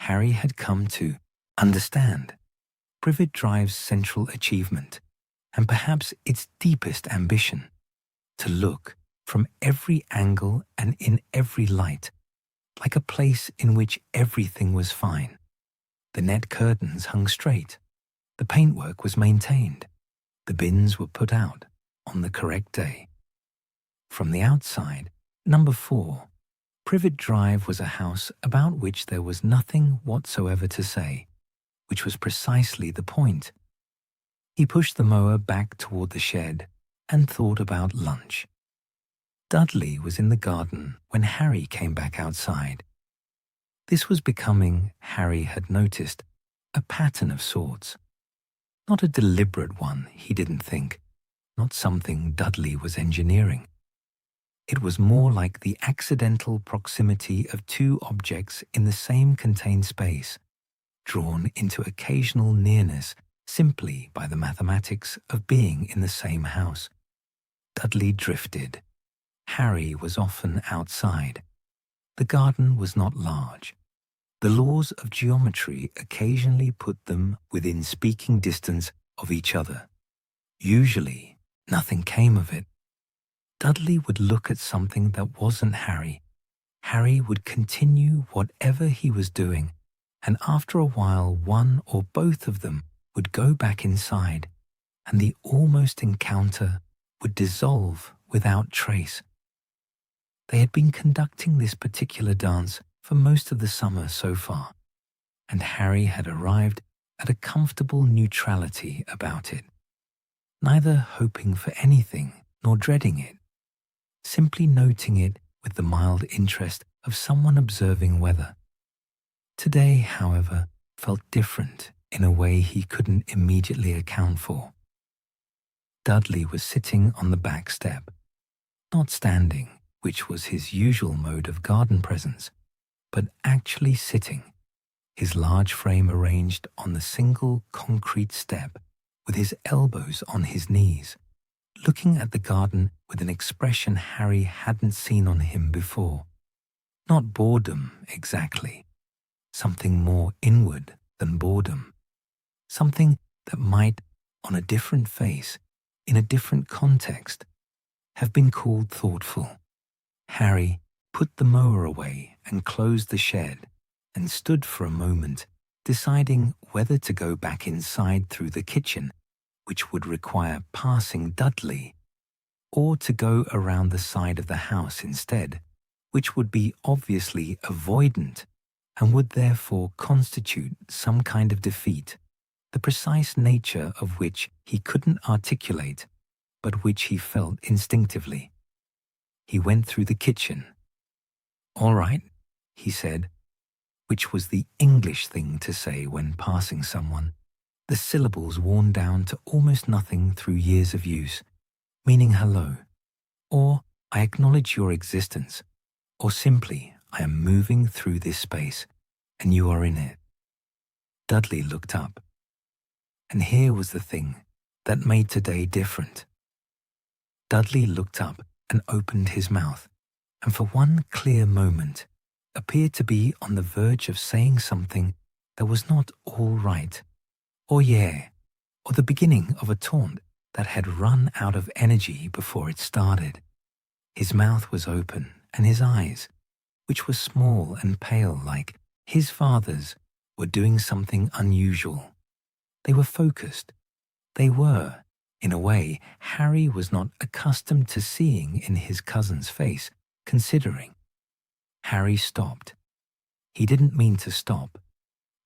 Harry had come to understand, Privet Drive's central achievement, and perhaps its deepest ambition, to look from every angle and in every light, like a place in which everything was fine. The net curtains hung straight, the paintwork was maintained, the bins were put out on the correct day. From the outside, number 4, Privet Drive was a house about which there was nothing whatsoever to say, which was precisely the point. He pushed the mower back toward the shed and thought about lunch. Dudley was in the garden when Harry came back outside. This was becoming, Harry had noticed, a pattern of sorts. Not a deliberate one, he didn't think, not something Dudley was engineering. It was more like the accidental proximity of two objects in the same contained space, drawn into occasional nearness simply by the mathematics of being in the same house. Dudley drifted. Harry was often outside. The garden was not large. The laws of geometry occasionally put them within speaking distance of each other. Usually, nothing came of it. Dudley would look at something that wasn't Harry. Harry would continue whatever he was doing, and after a while one or both of them would go back inside, and the almost encounter would dissolve without trace. They had been conducting this particular dance for most of the summer so far, and Harry had arrived at a comfortable neutrality about it, neither hoping for anything nor dreading it, simply noting it with the mild interest of someone observing weather. Today, however, felt different in a way he couldn't immediately account for. Dudley was sitting on the back step, not standing, which was his usual mode of garden presence, but actually sitting, his large frame arranged on the single concrete step with his elbows on his knees, looking at the garden with an expression Harry hadn't seen on him before. Not boredom, exactly. Something more inward than boredom. Something that might, on a different face, in a different context, have been called thoughtful. Harry put the mower away and closed the shed and stood for a moment, deciding whether to go back inside through the kitchen which would require passing Dudley, or to go around the side of the house instead, which would be obviously avoidant and would therefore constitute some kind of defeat, the precise nature of which he couldn't articulate, but which he felt instinctively. He went through the kitchen. "All right," he said, which was the English thing to say when passing someone, the syllables worn down to almost nothing through years of use, meaning hello, or I acknowledge your existence, or simply I am moving through this space and you are in it. Dudley looked up. And here was the thing that made today different. Dudley looked up and opened his mouth, and for one clear moment appeared to be on the verge of saying something that was not all right, or yeah, or the beginning of a taunt that had run out of energy before it started. His mouth was open, and his eyes, which were small and pale like his father's, were doing something unusual. They were focused. They were, in a way, Harry was not accustomed to seeing in his cousin's face, considering. Harry stopped. He didn't mean to stop.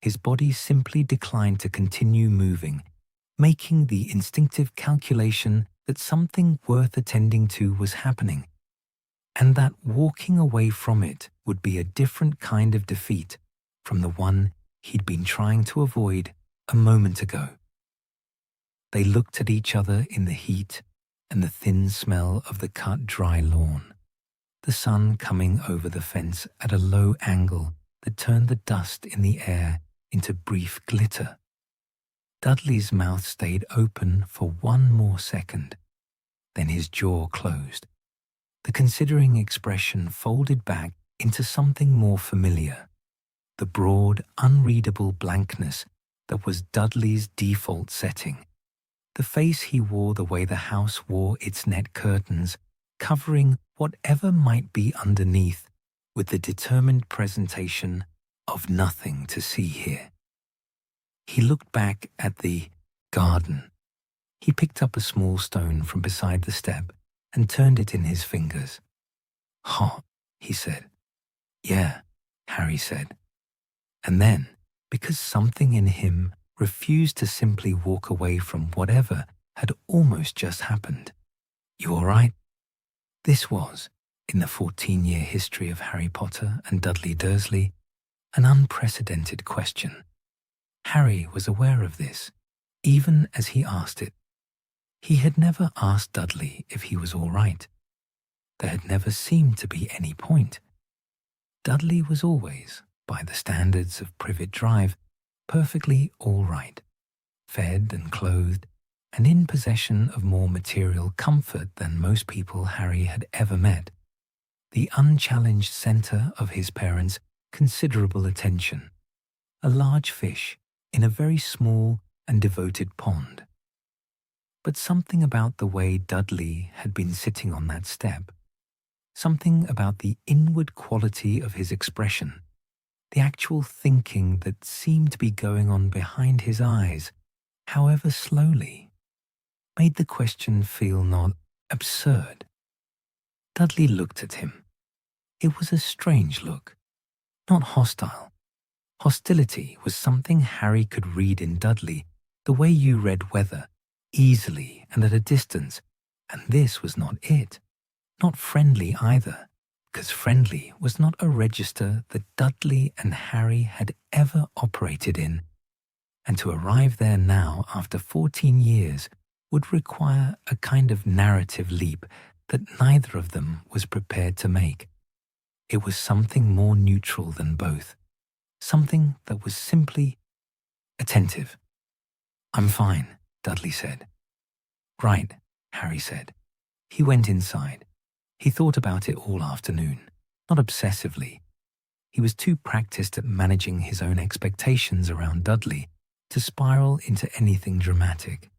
His body simply declined to continue moving, making the instinctive calculation that something worth attending to was happening, and that walking away from it would be a different kind of defeat from the one he'd been trying to avoid a moment ago. They looked at each other in the heat and the thin smell of the cut dry lawn, the sun coming over the fence at a low angle that turned the dust in the air into brief glitter. Dudley's mouth stayed open for one more second. Then his jaw closed. The considering expression folded back into something more familiar, the broad, unreadable blankness that was Dudley's default setting, the face he wore the way the house wore its net curtains, covering whatever might be underneath with the determined presentation of nothing to see here. He looked back at the garden. He picked up a small stone from beside the step and turned it in his fingers. "Hot," he said. "Yeah," Harry said. And then, because something in him refused to simply walk away from whatever had almost just happened, "You all right?" This was, in the 14-year history of Harry Potter and Dudley Dursley, an unprecedented question. Harry was aware of this, even as he asked it. He had never asked Dudley if he was all right. There had never seemed to be any point. Dudley was always, by the standards of Privet Drive, perfectly all right, fed and clothed, and in possession of more material comfort than most people Harry had ever met, the unchallenged centre of his parents' considerable attention, a large fish in a very small and devoted pond. But something about the way Dudley had been sitting on that step, something about the inward quality of his expression, the actual thinking that seemed to be going on behind his eyes, however slowly, made the question feel not absurd. Dudley looked at him. It was a strange look, not hostile. Hostility was something Harry could read in Dudley the way you read weather, easily and at a distance, and this was not it. Not friendly either, because friendly was not a register that Dudley and Harry had ever operated in, and to arrive there now after 14 years would require a kind of narrative leap that neither of them was prepared to make. It was something more neutral than both, something that was simply attentive. "I'm fine," Dudley said. "Right," Harry said. He went inside. He thought about it all afternoon, not obsessively. He was too practiced at managing his own expectations around Dudley to spiral into anything dramatic.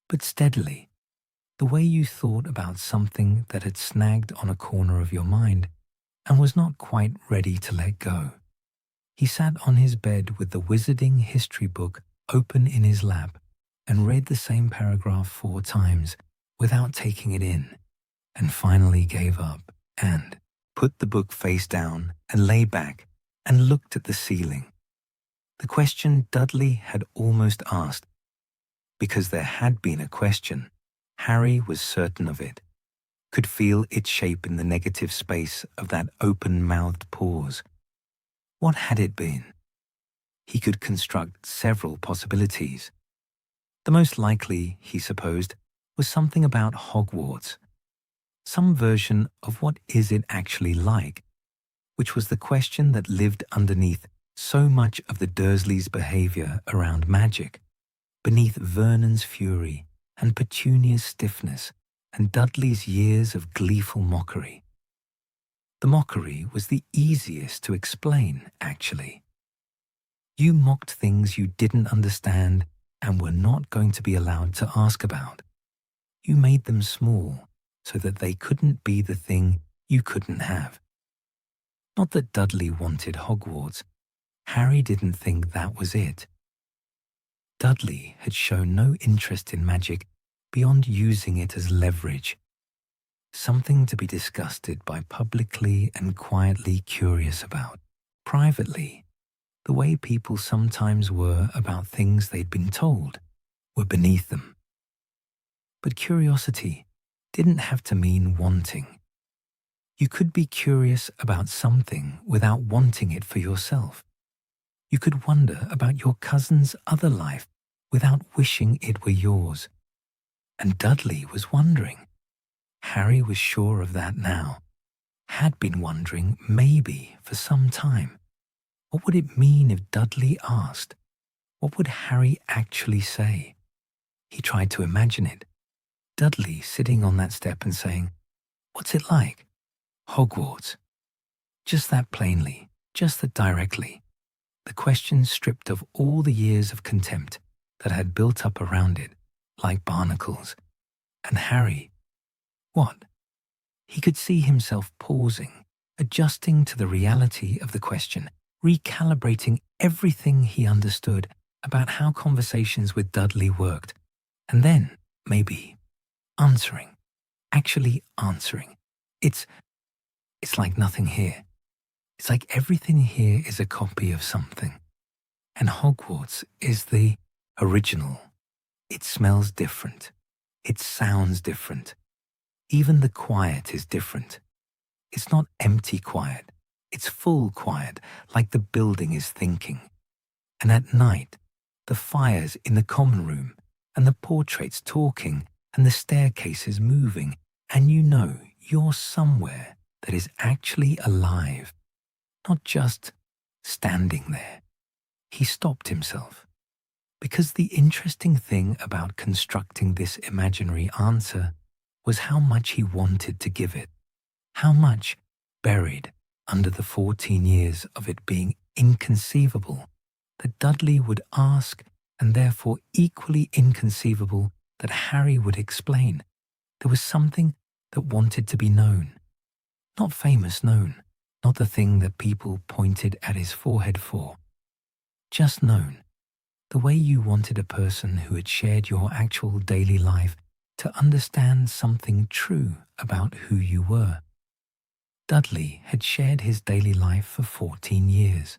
But steadily, the way you thought about something that had snagged on a corner of your mind and was not quite ready to let go. He sat on his bed with the wizarding history book open in his lap and read the same paragraph 4 times without taking it in, and finally gave up and put the book face down and lay back and looked at the ceiling. The question Dudley had almost asked, because there had been a question, Harry was certain of it, could feel its shape in the negative space of that open-mouthed pause. What had it been? He could construct several possibilities. The most likely, he supposed, was something about Hogwarts, some version of what is it actually like, which was the question that lived underneath so much of the Dursleys' behavior around magic, beneath Vernon's fury and Petunia's stiffness and Dudley's years of gleeful mockery. The mockery was the easiest to explain, actually. You mocked things you didn't understand and were not going to be allowed to ask about. You made them small so that they couldn't be the thing you couldn't have. Not that Dudley wanted Hogwarts. Harry didn't think that was it. Dudley had shown no interest in magic beyond using it as leverage, something to be disgusted by publicly and quietly curious about. Privately, the way people sometimes were about things they'd been told were beneath them. But curiosity didn't have to mean wanting. You could be curious about something without wanting it for yourself. You could wonder about your cousin's other life without wishing it were yours. And Dudley was wondering. Harry was sure of that now, had been wondering maybe for some time. What would it mean if Dudley asked? What would Harry actually say? He tried to imagine it. Dudley sitting on that step and saying, "What's it like?" Hogwarts. Just that plainly, just that directly. The question stripped of all the years of contempt that had built up around it, like barnacles. And Harry, what? He could see himself pausing, adjusting to the reality of the question, recalibrating everything he understood about how conversations with Dudley worked, and then, maybe, answering, actually answering. It's like nothing here. It's like everything here is a copy of something. And Hogwarts is the original. It smells different. It sounds different. Even the quiet is different. It's not empty quiet. It's full quiet, like the building is thinking. And at night, the fires in the common room, and the portraits talking, and the staircases moving, and you know you're somewhere that is actually alive, not just standing there. He stopped himself, because the interesting thing about constructing this imaginary answer was how much he wanted to give it, how much buried under the 14 years of it being inconceivable that Dudley would ask, and therefore equally inconceivable that Harry would explain. There was something that wanted to be known. Not famous known, not the thing that people pointed at his forehead for. Just known, the way you wanted a person who had shared your actual daily life to understand something true about who you were. Dudley had shared his daily life for 14 years.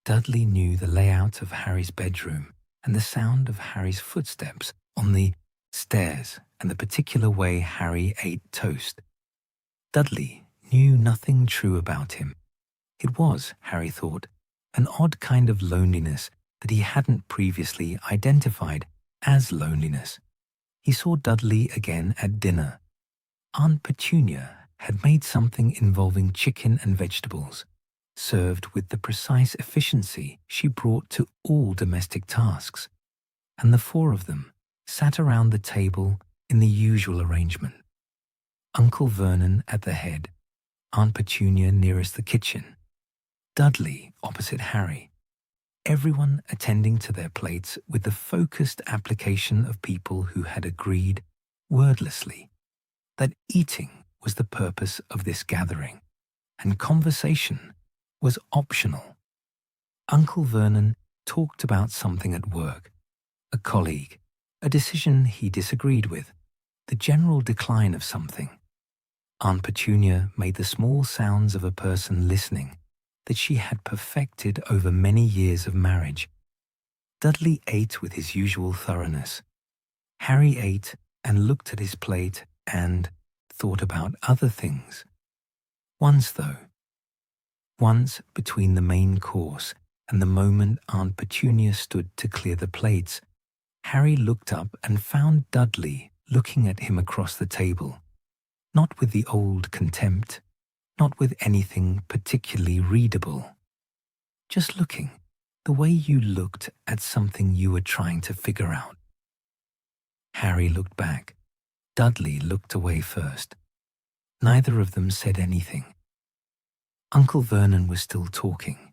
Dudley knew the layout of Harry's bedroom and the sound of Harry's footsteps on the stairs and the particular way Harry ate toast. Dudley knew nothing true about him. It was, Harry thought, an odd kind of loneliness that he hadn't previously identified as loneliness. He saw Dudley again at dinner. Aunt Petunia had made something involving chicken and vegetables, served with the precise efficiency she brought to all domestic tasks, and the four of them sat around the table in the usual arrangement. Uncle Vernon at the head, Aunt Petunia nearest the kitchen, Dudley opposite Harry, everyone attending to their plates with the focused application of people who had agreed, wordlessly, that eating was the purpose of this gathering, and conversation was optional. Uncle Vernon talked about something at work, a colleague, a decision he disagreed with, the general decline of something. Aunt Petunia made the small sounds of a person listening that she had perfected over many years of marriage. Dudley ate with his usual thoroughness. Harry ate and looked at his plate and thought about other things. Once, between the main course and the moment Aunt Petunia stood to clear the plates, Harry looked up and found Dudley looking at him across the table, not with the old contempt, not with anything particularly readable. Just looking, the way you looked at something you were trying to figure out. Harry looked back. Dudley looked away first. Neither of them said anything. Uncle Vernon was still talking.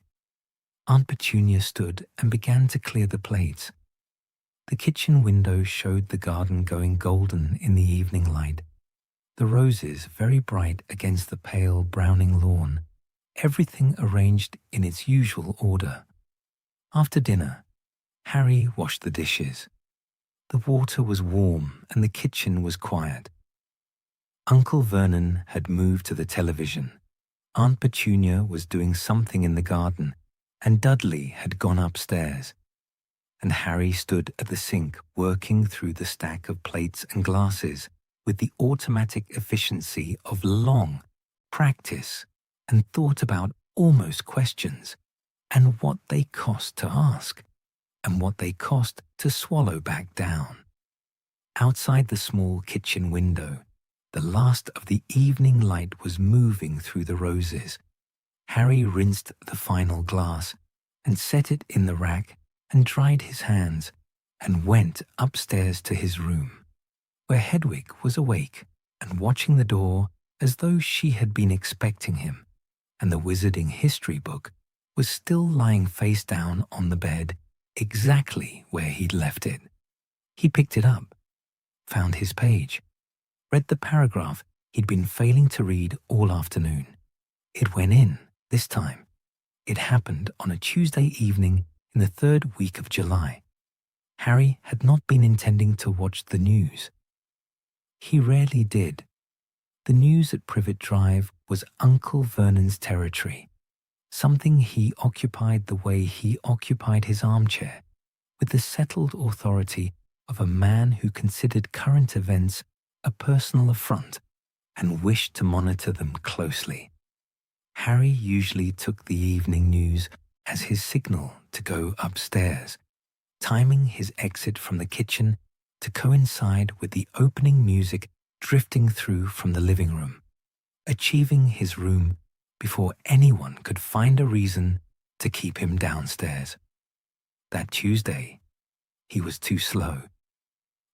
Aunt Petunia stood and began to clear the plates. The kitchen window showed the garden going golden in the evening light, the roses very bright against the pale browning lawn, everything arranged in its usual order. After dinner, Harry washed the dishes. The water was warm and the kitchen was quiet. Uncle Vernon had moved to the television. Aunt Petunia was doing something in the garden, and Dudley had gone upstairs. And Harry stood at the sink working through the stack of plates and glasses with the automatic efficiency of long practice, and thought about almost questions, and what they cost to ask, and what they cost to swallow back down. Outside the small kitchen window, the last of the evening light was moving through the roses. Harry rinsed the final glass and set it in the rack and dried his hands and went upstairs to his room, where Hedwig was awake and watching the door as though she had been expecting him, and the Wizarding history book was still lying face down on the bed, exactly where he'd left it. He picked it up, found his page, read the paragraph he'd been failing to read all afternoon. It went in, this time. It happened on a Tuesday evening in the 3rd week of July. Harry had not been intending to watch the news. He rarely did. The news at Privet Drive was Uncle Vernon's territory, something he occupied the way he occupied his armchair, with the settled authority of a man who considered current events a personal affront and wished to monitor them closely. Harry usually took the evening news as his signal to go upstairs, timing his exit from the kitchen to coincide with the opening music drifting through from the living room, achieving his room before anyone could find a reason to keep him downstairs. That Tuesday, he was too slow.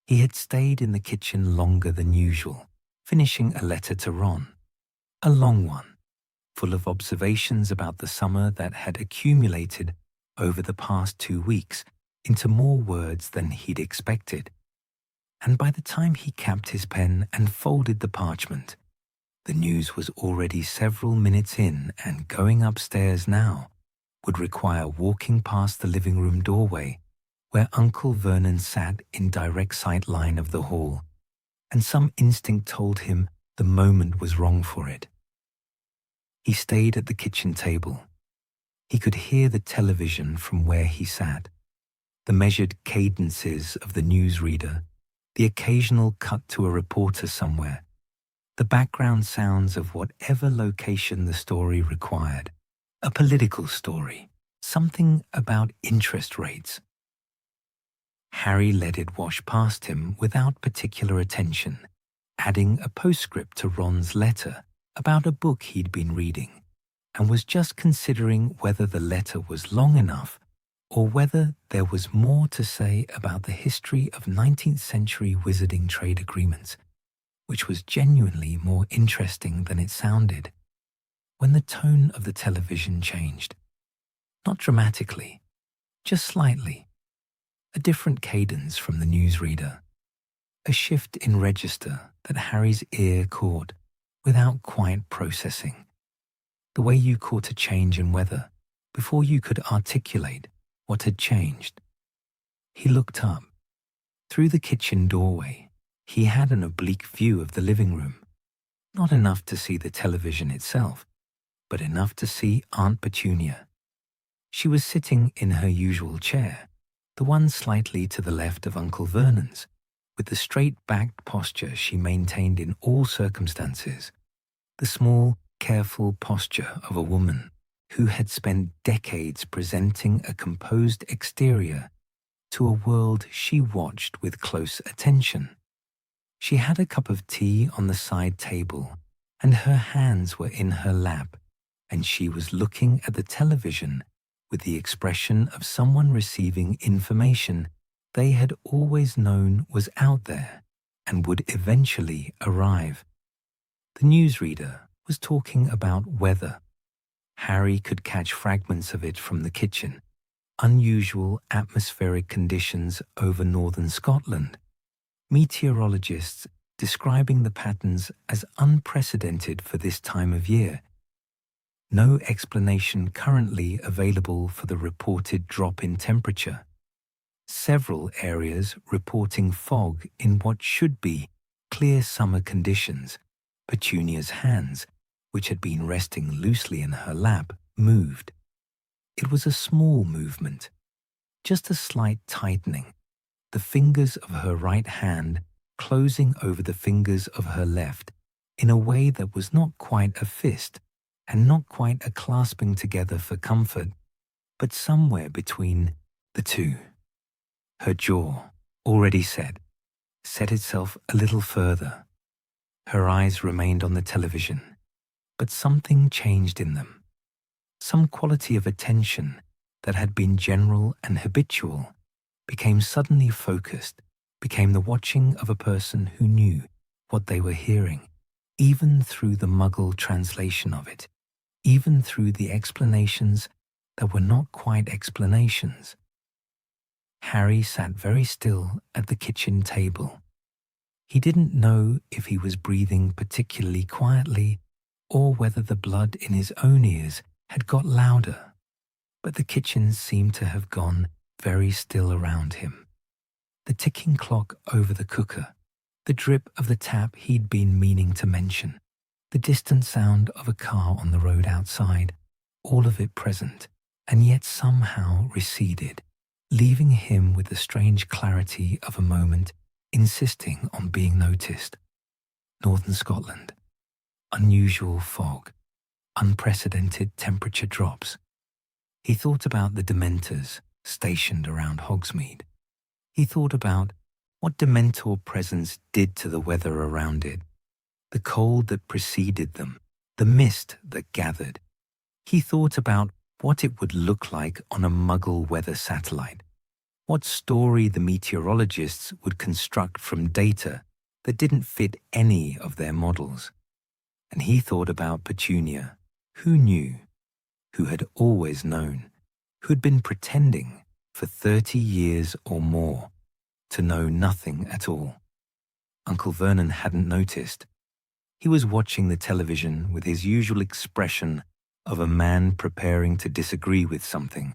He had stayed in the kitchen longer than usual, finishing a letter to Ron, a long one, full of observations about the summer that had accumulated over the past 2 weeks into more words than he'd expected. And by the time he capped his pen and folded the parchment, the news was already several minutes in, and going upstairs now would require walking past the living room doorway where Uncle Vernon sat in direct sight line of the hall, and some instinct told him the moment was wrong for it. He stayed at the kitchen table. He could hear the television from where he sat, the measured cadences of the newsreader, the occasional cut to a reporter somewhere, the background sounds of whatever location the story required, a political story, something about interest rates. Harry let it wash past him without particular attention, adding a postscript to Ron's letter about a book he'd been reading, and was just considering whether the letter was long enough or whether there was more to say about the history of 19th century wizarding trade agreements, which was genuinely more interesting than it sounded, when the tone of the television changed. Not dramatically, just slightly. A different cadence from the newsreader. A shift in register that Harry's ear caught without quite processing. The way you caught a change in weather before you could articulate what had changed. He looked up. Through the kitchen doorway, he had an oblique view of the living room, not enough to see the television itself, but enough to see Aunt Petunia. She was sitting in her usual chair, the one slightly to the left of Uncle Vernon's, with the straight-backed posture she maintained in all circumstances, the small, careful posture of a woman who had spent decades presenting a composed exterior to a world she watched with close attention. She had a cup of tea on the side table, and her hands were in her lap, and she was looking at the television with the expression of someone receiving information they had always known was out there and would eventually arrive. The newsreader was talking about weather. Harry could catch fragments of it from the kitchen. Unusual atmospheric conditions over northern Scotland. Meteorologists describing the patterns as unprecedented for this time of year. No explanation currently available for the reported drop in temperature. Several areas reporting fog in what should be clear summer conditions. Petunia's hands, which had been resting loosely in her lap, moved. It was a small movement, just a slight tightening, the fingers of her right hand closing over the fingers of her left in a way that was not quite a fist and not quite a clasping together for comfort, but somewhere between the two. Her jaw, already set itself a little further. Her eyes remained on the television, but something changed in them. Some quality of attention that had been general and habitual became suddenly focused, became the watching of a person who knew what they were hearing, even through the Muggle translation of it, even through the explanations that were not quite explanations. Harry sat very still at the kitchen table. He didn't know if he was breathing particularly quietly or whether the blood in his own ears had got louder, but the kitchen seemed to have gone very still around him. The ticking clock over the cooker, the drip of the tap he'd been meaning to mention, the distant sound of a car on the road outside, all of it present, and yet somehow receded, leaving him with the strange clarity of a moment insisting on being noticed. Northern Scotland. Unusual fog. Unprecedented temperature drops. He thought about the Dementors stationed around Hogsmeade. He thought about what Dementor presence did to the weather around it, the cold that preceded them, the mist that gathered. He thought about what it would look like on a Muggle weather satellite, what story the meteorologists would construct from data that didn't fit any of their models. And he thought about Petunia, who knew, who had always known, who had been pretending for 30 years or more to know nothing at all. Uncle Vernon hadn't noticed. He was watching the television with his usual expression of a man preparing to disagree with something.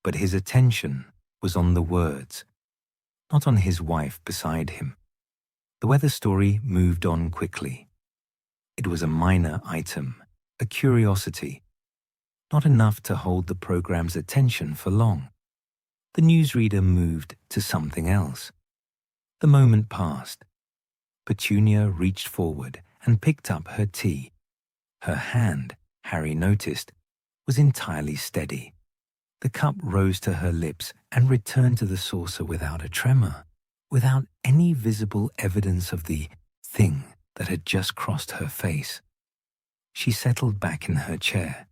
But his attention was on the words, not on his wife beside him. The weather story moved on quickly. It was a minor item, a curiosity, not enough to hold the program's attention for long. The newsreader moved to something else. The moment passed. Petunia reached forward and picked up her tea. Her hand, Harry noticed, was entirely steady. The cup rose to her lips and returned to the saucer without a tremor, without any visible evidence of the thing that had just crossed her face. She settled back in her chair.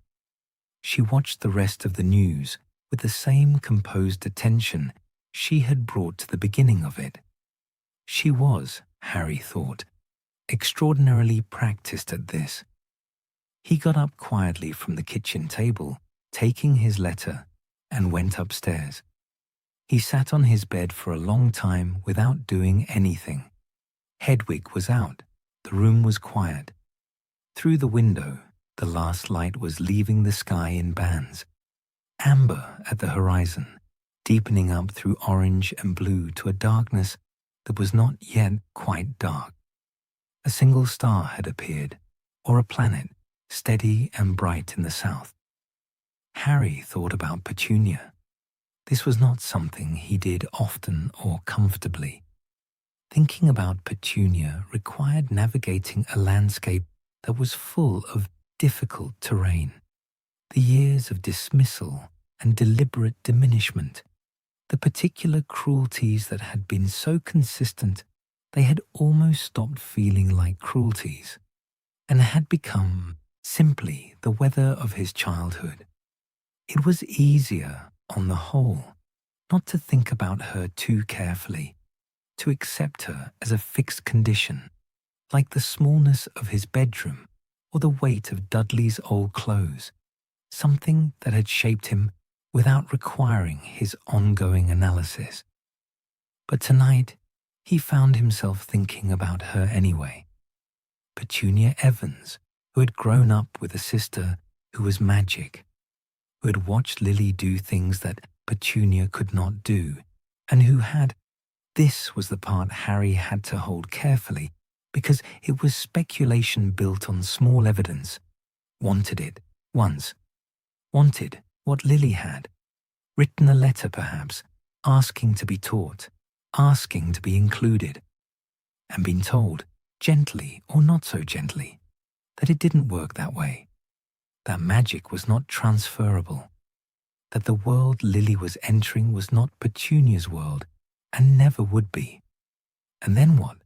She watched the rest of the news with the same composed attention she had brought to the beginning of it. She was, Harry thought, extraordinarily practiced at this. He got up quietly from the kitchen table, taking his letter, and went upstairs. He sat on his bed for a long time without doing anything. Hedwig was out. The room was quiet. Through the window, the last light was leaving the sky in bands. Amber at the horizon, deepening up through orange and blue to a darkness that was not yet quite dark. A single star had appeared, or a planet, steady and bright in the south. Harry thought about Petunia. This was not something he did often or comfortably. Thinking about Petunia required navigating a landscape that was full of difficult terrain. The years of dismissal and deliberate diminishment, the particular cruelties that had been so consistent they had almost stopped feeling like cruelties, and had become simply the weather of his childhood. It was easier, on the whole, not to think about her too carefully, to accept her as a fixed condition, like the smallness of his bedroom or the weight of Dudley's old clothes, something that had shaped him without requiring his ongoing analysis. But tonight, he found himself thinking about her anyway. Petunia Evans, who had grown up with a sister who was magic, who had watched Lily do things that Petunia could not do, and who had— this was the part Harry had to hold carefully because it was speculation built on small evidence— wanted it once, wanted what Lily had, written a letter perhaps, asking to be taught, asking to be included, and been told, gently or not so gently, that it didn't work that way, that magic was not transferable, that the world Lily was entering was not Petunia's world and never would be. And then what?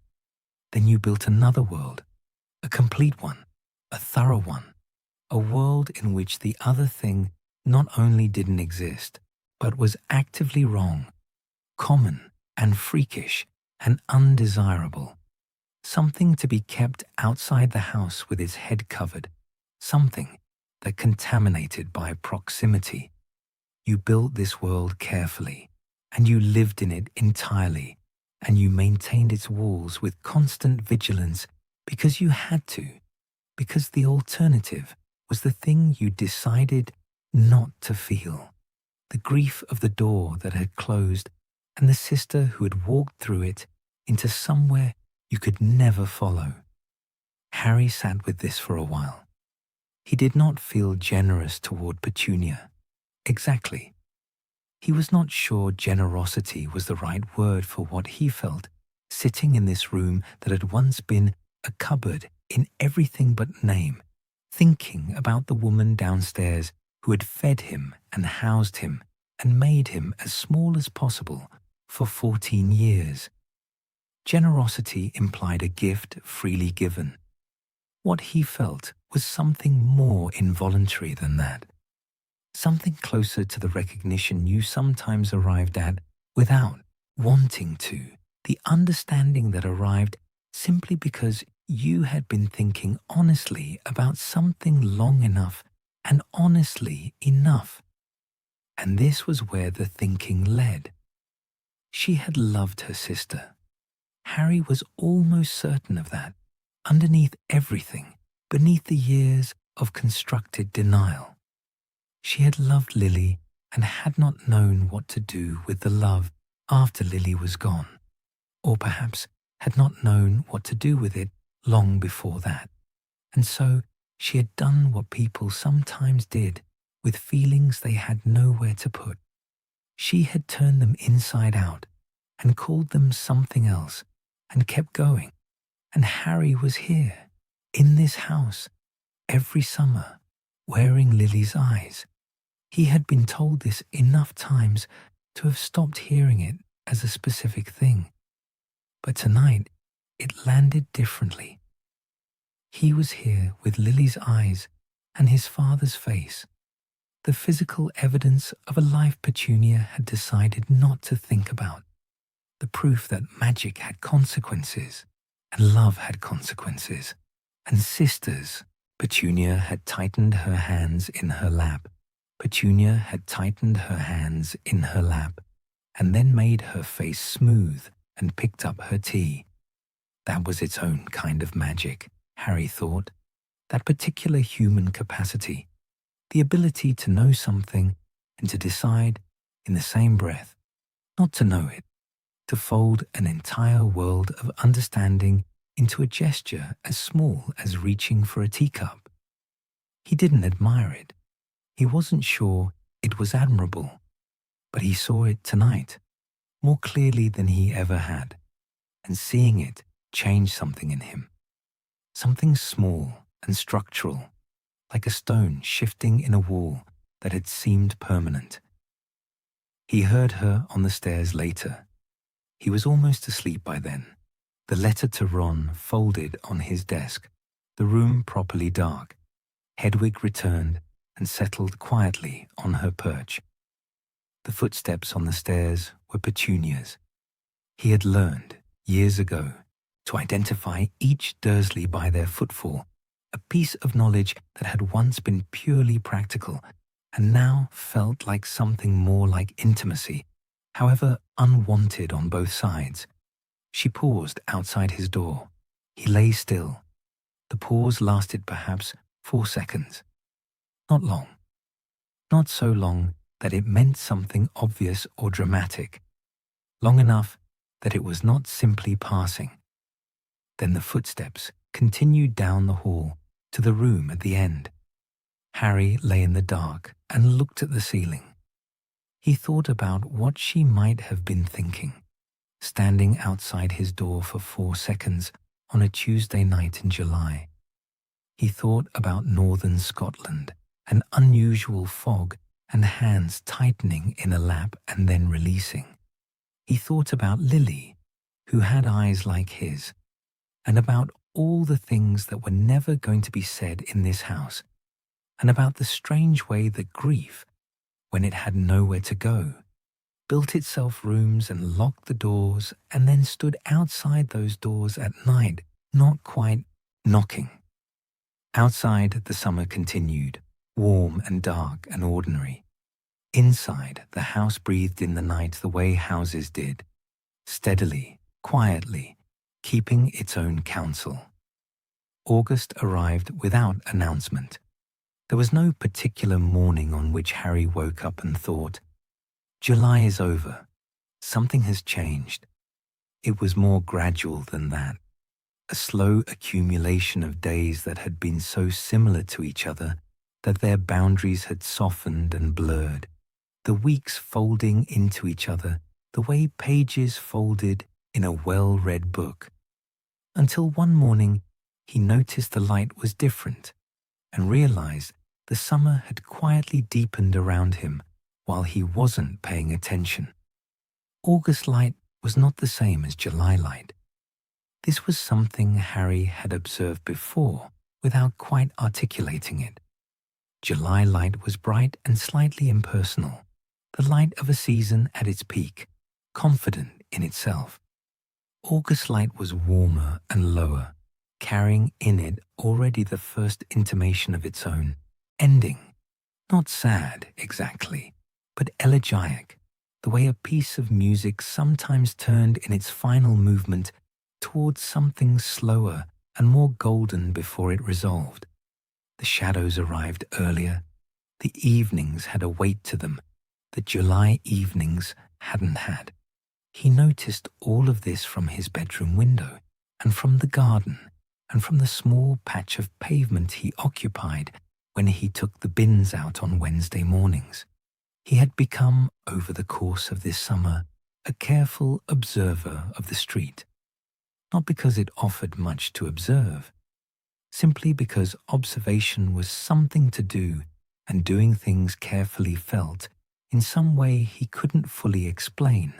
Then you built another world, a complete one, a thorough one, a world in which the other thing not only didn't exist, but was actively wrong, common and freakish and undesirable, something to be kept outside the house with its head covered, something that contaminated by proximity. You built this world carefully, and you lived in it entirely, and you maintained its walls with constant vigilance because you had to, because the alternative was the thing you decided not to feel, the grief of the door that had closed and the sister who had walked through it into somewhere you could never follow. Harry sat with this for a while. He did not feel generous toward Petunia. Exactly. He was not sure generosity was the right word for what he felt, sitting in this room that had once been a cupboard in everything but name, thinking about the woman downstairs who had fed him and housed him and made him as small as possible for 14 years. Generosity implied a gift freely given. What he felt was something more involuntary than that, something closer to the recognition you sometimes arrived at without wanting to, the understanding that arrived simply because you had been thinking honestly about something long enough and honestly enough. And this was where the thinking led. She had loved her sister. Harry was almost certain of that, underneath everything, beneath the years of constructed denial. She had loved Lily and had not known what to do with the love after Lily was gone, or perhaps had not known what to do with it long before that. And so she had done what people sometimes did with feelings they had nowhere to put. She had turned them inside out and called them something else and kept going. And Harry was here, in this house, every summer, wearing Lily's eyes. He had been told this enough times to have stopped hearing it as a specific thing. But tonight, it landed differently. He was here with Lily's eyes and his father's face, the physical evidence of a life Petunia had decided not to think about, the proof that magic had consequences, and love had consequences, and sisters. Petunia had tightened her hands in her lap. Petunia had tightened her hands in her lap, and then made her face smooth and picked up her tea. That was its own kind of magic, Harry thought, that particular human capacity, the ability to know something and to decide in the same breath, not to know it, to fold an entire world of understanding into a gesture as small as reaching for a teacup. He didn't admire it. He wasn't sure it was admirable, but he saw it tonight, more clearly than he ever had, and seeing it changed something in him. Something small and structural, like a stone shifting in a wall that had seemed permanent. He heard her on the stairs later. He was almost asleep by then, the letter to Ron folded on his desk, the room properly dark. Hedwig returned and settled quietly on her perch. The footsteps on the stairs were Petunia's. He had learned, years ago, to identify each Dursley by their footfall, a piece of knowledge that had once been purely practical and now felt like something more like intimacy, however unwanted on both sides. She paused outside his door. He lay still. The pause lasted perhaps 4 seconds. Not long. Not so long that it meant something obvious or dramatic. Long enough that it was not simply passing. Then the footsteps continued down the hall to the room at the end. Harry lay in the dark and looked at the ceiling. He thought about what she might have been thinking, standing outside his door for 4 seconds on a Tuesday night in July. He thought about northern Scotland, an unusual fog and hands tightening in a lap and then releasing. He thought about Lily, who had eyes like his, and about all the things that were never going to be said in this house, and about the strange way that grief, when it had nowhere to go, built itself rooms and locked the doors and then stood outside those doors at night, not quite knocking. Outside, the summer continued, warm and dark and ordinary. Inside, the house breathed in the night the way houses did, steadily, quietly, keeping its own counsel. August arrived without announcement. There was no particular morning on which Harry woke up and thought, July is over. Something has changed. It was more gradual than that. A slow accumulation of days that had been so similar to each other that their boundaries had softened and blurred, the weeks folding into each other the way pages folded in a well-read book, until one morning he noticed the light was different and realized the summer had quietly deepened around him while he wasn't paying attention. August light was not the same as July light. This was something Harry had observed before without quite articulating it. July light was bright and slightly impersonal, the light of a season at its peak, confident in itself. August light was warmer and lower, carrying in it already the first intimation of its own, ending, not sad exactly, but elegiac, the way a piece of music sometimes turned in its final movement towards something slower and more golden before it resolved. The shadows arrived earlier. The evenings had a weight to them that July evenings hadn't had. He noticed all of this from his bedroom window, and from the garden, and from the small patch of pavement he occupied when he took the bins out on Wednesday mornings. He had become, over the course of this summer, a careful observer of the street. Not because it offered much to observe, simply because observation was something to do, and doing things carefully felt in some way he couldn't fully explain,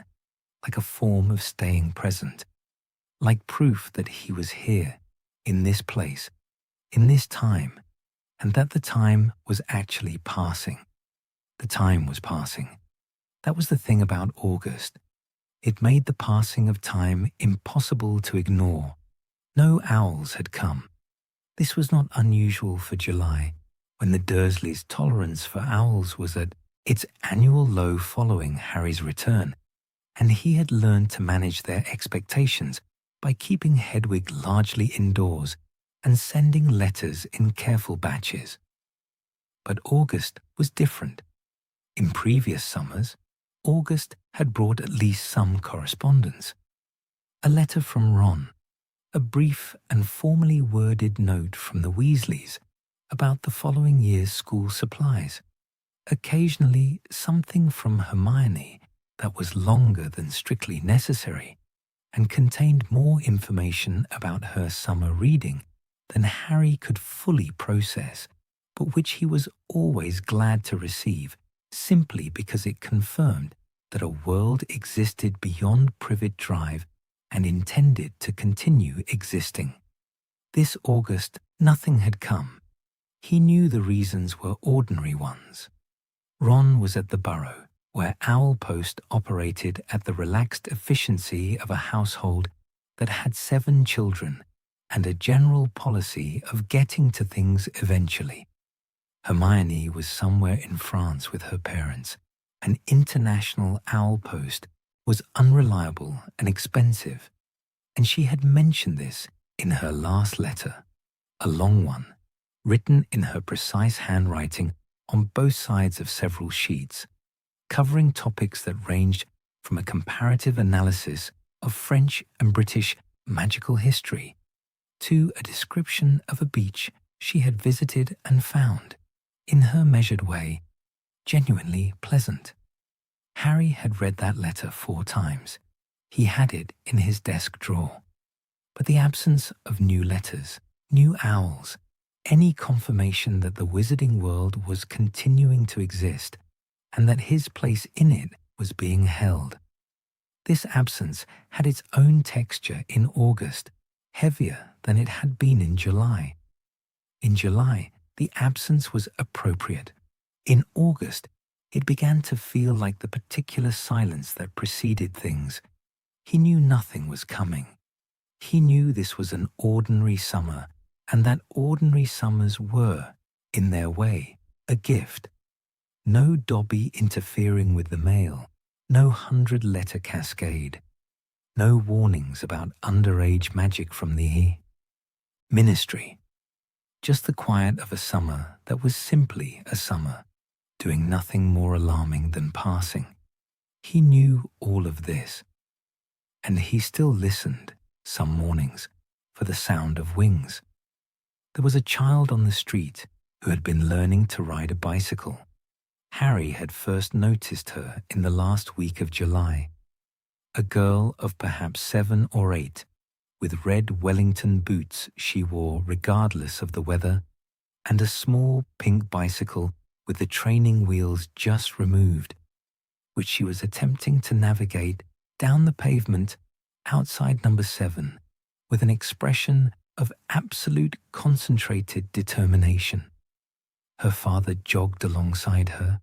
like a form of staying present, like proof that he was here, in this place, in this time, and that the time was actually passing. The time was passing. That was the thing about August. It made the passing of time impossible to ignore. No owls had come. This was not unusual for July, when the Dursleys' tolerance for owls was at its annual low following Harry's return, and he had learned to manage their expectations by keeping Hedwig largely indoors and sending letters in careful batches. But August was different. In previous summers, August had brought at least some correspondence. A letter from Ron, a brief and formally worded note from the Weasleys about the following year's school supplies. Occasionally, something from Hermione that was longer than strictly necessary and contained more information about her summer reading than Harry could fully process, but which he was always glad to receive simply because it confirmed that a world existed beyond Privet Drive and intended to continue existing. This August, nothing had come. He knew the reasons were ordinary ones. Ron was at the Burrow, where Owl Post operated at the relaxed efficiency of a household that had 7 children and a general policy of getting to things eventually. Hermione was somewhere in France with her parents. An international Owl Post was unreliable and expensive, and she had mentioned this in her last letter, a long one, written in her precise handwriting on both sides of several sheets, covering topics that ranged from a comparative analysis of French and British magical history to a description of a beach she had visited and found, in her measured way, genuinely pleasant. Harry had read that letter 4 times. He had it in his desk drawer. But the absence of new letters, new owls, any confirmation that the wizarding world was continuing to exist and that his place in it was being held. This absence had its own texture in August, heavier than it had been in July. In July, the absence was appropriate. In August, it began to feel like the particular silence that preceded things. He knew nothing was coming. He knew this was an ordinary summer, and that ordinary summers were, in their way, a gift. No Dobby interfering with the mail, no 100-letter cascade, no warnings about underage magic from the ministry. Just the quiet of a summer that was simply a summer, doing nothing more alarming than passing. He knew all of this, and he still listened, some mornings, for the sound of wings. There was a child on the street who had been learning to ride a bicycle. Harry had first noticed her in the last week of July. A girl of perhaps 7 or 8, with red Wellington boots she wore regardless of the weather, and a small pink bicycle with the training wheels just removed, which she was attempting to navigate down the pavement outside number 7 with an expression of absolute concentrated determination. Her father jogged alongside her,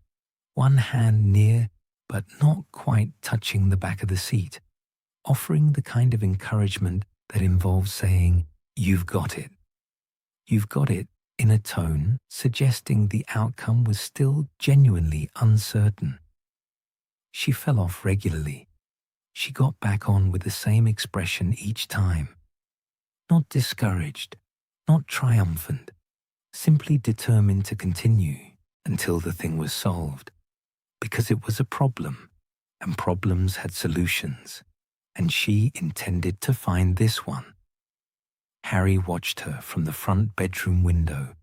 one hand near but not quite touching the back of the seat, offering the kind of encouragement that involves saying, "You've got it." "You've got it," in a tone suggesting the outcome was still genuinely uncertain. She fell off regularly. She got back on with the same expression each time. Not discouraged, not triumphant, simply determined to continue until the thing was solved. Because it was a problem, and problems had solutions, and she intended to find this one. Harry watched her from the front bedroom window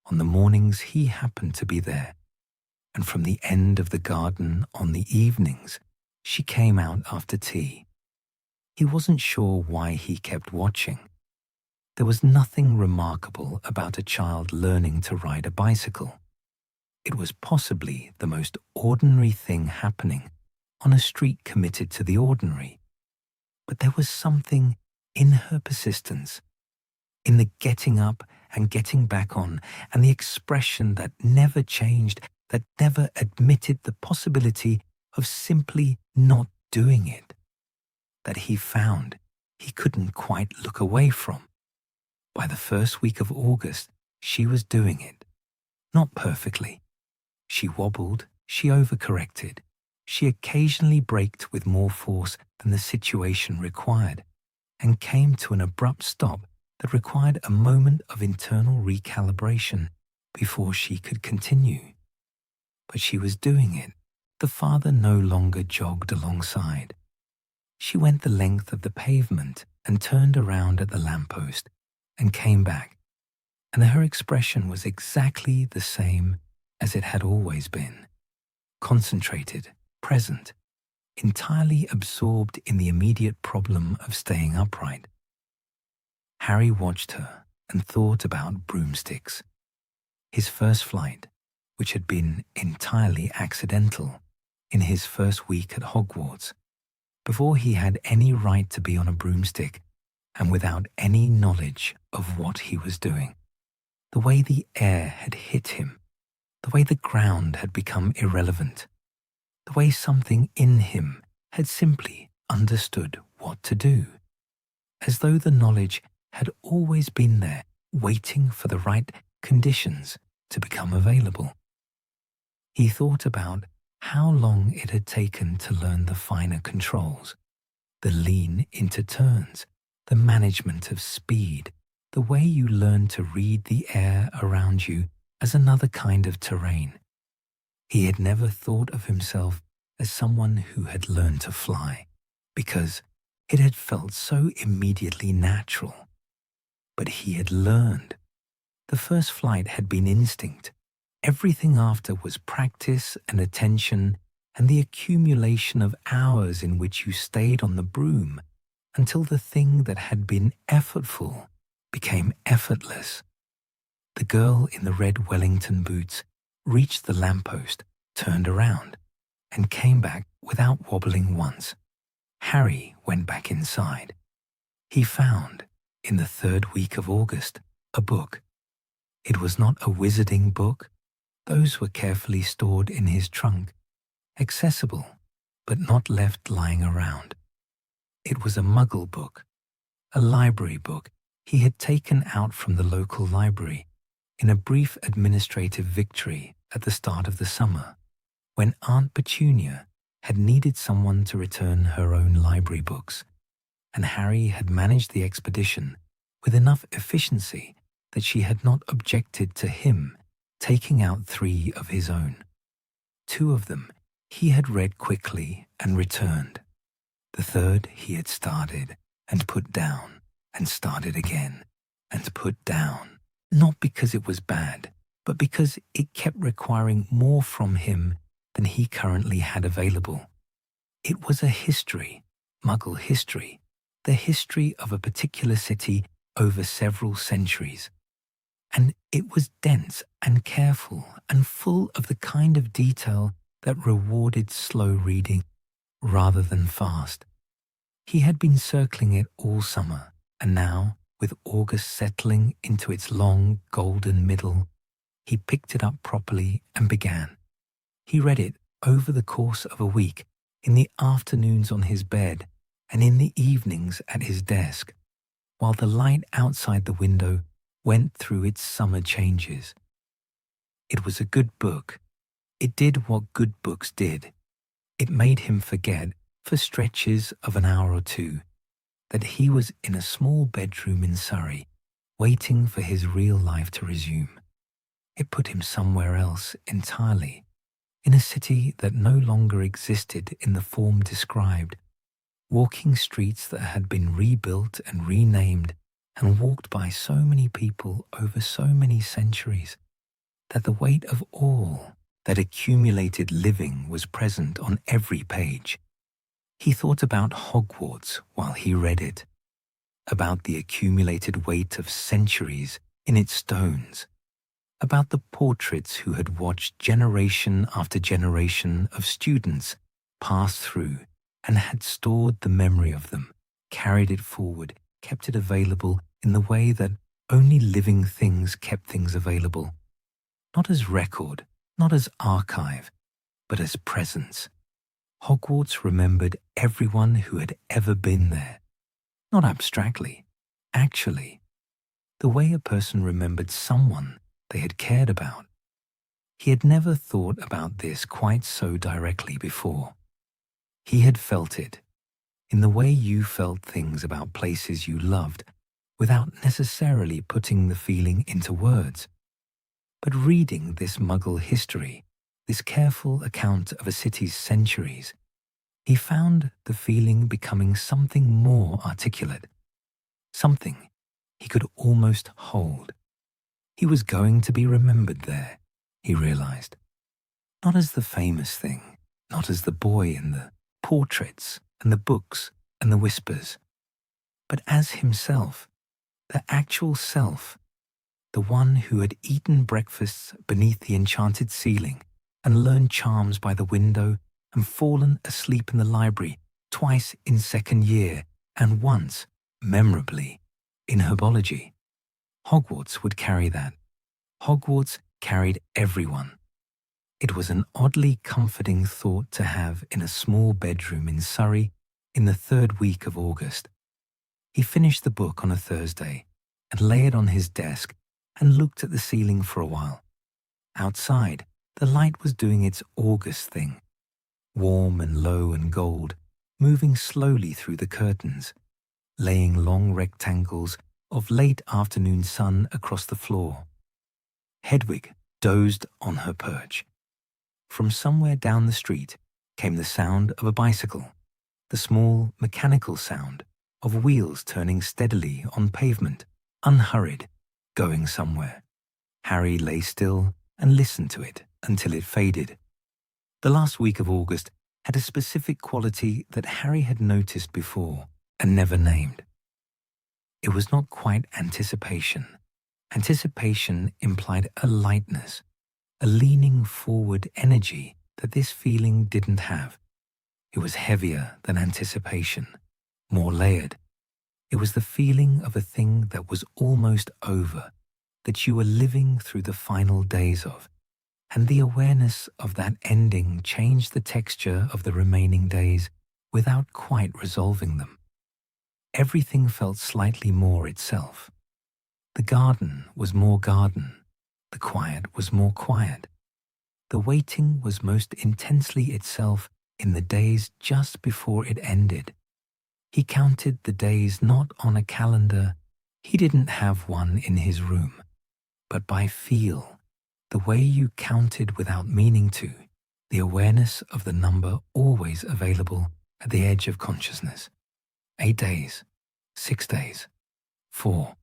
on the mornings he happened to be there, and from the end of the garden on the evenings she came out after tea. He wasn't sure why he kept watching. There was nothing remarkable about a child learning to ride a bicycle. It was possibly the most ordinary thing happening on a street committed to the ordinary. But there was something in her persistence, in the getting up and getting back on, and the expression that never changed, that never admitted the possibility of simply not doing it, that he found he couldn't quite look away from. By the first week of August, she was doing it. Not perfectly. She wobbled, she overcorrected, she occasionally braked with more force than the situation required, and came to an abrupt stop that required a moment of internal recalibration before she could continue. But she was doing it, the father no longer jogged alongside. She went the length of the pavement and turned around at the lamppost and came back, and her expression was exactly the same as it had always been. Concentrated, present, entirely absorbed in the immediate problem of staying upright. Harry watched her and thought about broomsticks. His first flight, which had been entirely accidental in his first week at Hogwarts, before he had any right to be on a broomstick and without any knowledge of what he was doing. The way the air had hit him, the way the ground had become irrelevant, the way something in him had simply understood what to do, as though the knowledge had always been there, waiting for the right conditions to become available. He thought about how long it had taken to learn the finer controls, the lean into turns, the management of speed, the way you learn to read the air around you as another kind of terrain. He had never thought of himself as someone who had learned to fly, because it had felt so immediately natural. But he had learned. The first flight had been instinct. Everything after was practice and attention and the accumulation of hours in which you stayed on the broom until the thing that had been effortful became effortless. The girl in the red Wellington boots reached the lamppost, turned around, and came back without wobbling once. Harry went back inside. He found, in the third week of August, a book. It was not a wizarding book. Those were carefully stored in his trunk, accessible, but not left lying around. It was a Muggle book, a library book he had taken out from the local library in a brief administrative victory at the start of the summer, when Aunt Petunia had needed someone to return her own library books, and Harry had managed the expedition with enough efficiency that she had not objected to him taking out 3 of his own. 2 of them he had read quickly and returned. The third he had started and put down and started again and put down, not because it was bad, but because it kept requiring more from him than he currently had available. It was a history, Muggle history, the history of a particular city over several centuries. And it was dense and careful and full of the kind of detail that rewarded slow reading rather than fast. He had been circling it all summer, and now, with August settling into its long golden middle, he picked it up properly and began. He read it over the course of a week, in the afternoons on his bed and in the evenings at his desk, while the light outside the window went through its summer changes. It was a good book. It did what good books did. It made him forget, for stretches of an hour or 2, that he was in a small bedroom in Surrey, waiting for his real life to resume. It put him somewhere else entirely, in a city that no longer existed in the form described, walking streets that had been rebuilt and renamed and walked by so many people over so many centuries, that the weight of all that accumulated living was present on every page. He thought about Hogwarts while he read it, about the accumulated weight of centuries in its stones, about the portraits who had watched generation after generation of students pass through and had stored the memory of them, carried it forward, kept it available in the way that only living things kept things available, not as record, not as archive, but as presence. Hogwarts remembered everyone who had ever been there, not abstractly, actually, the way a person remembered someone they had cared about. He had never thought about this quite so directly before. He had felt it, in the way you felt things about places you loved, without necessarily putting the feeling into words. But reading this Muggle history this careful account of a city's centuries, he found the feeling becoming something more articulate, something he could almost hold. He was going to be remembered there, he realized. Not as the famous thing, not as the boy in the portraits and the books and the whispers, but as himself, the actual self, the one who had eaten breakfasts beneath the enchanted ceiling and learned charms by the window and fallen asleep in the library twice in second year and once, memorably, in herbology. Hogwarts would carry that. Hogwarts carried everyone. It was an oddly comforting thought to have in a small bedroom in Surrey in the third week of August. He finished the book on a Thursday and lay it on his desk and looked at the ceiling for a while. Outside, the light was doing its August thing, warm and low and gold, moving slowly through the curtains, laying long rectangles of late afternoon sun across the floor. Hedwig dozed on her perch. From somewhere down the street came the sound of a bicycle, the small mechanical sound of wheels turning steadily on pavement, unhurried, going somewhere. Harry lay still and listened to it until it faded. The last week of August had a specific quality that Harry had noticed before and never named. It was not quite anticipation. Anticipation implied a lightness, a leaning forward energy that this feeling didn't have. It was heavier than anticipation, more layered. It was the feeling of a thing that was almost over, that you were living through the final days of, and the awareness of that ending changed the texture of the remaining days without quite resolving them. Everything felt slightly more itself. The garden was more garden. The quiet was more quiet. The waiting was most intensely itself in the days just before it ended. He counted the days not on a calendar. He didn't have one in his room, but by feel, the way you counted without meaning to, the awareness of the number always available at the edge of consciousness. 8 days, 6 days, 4.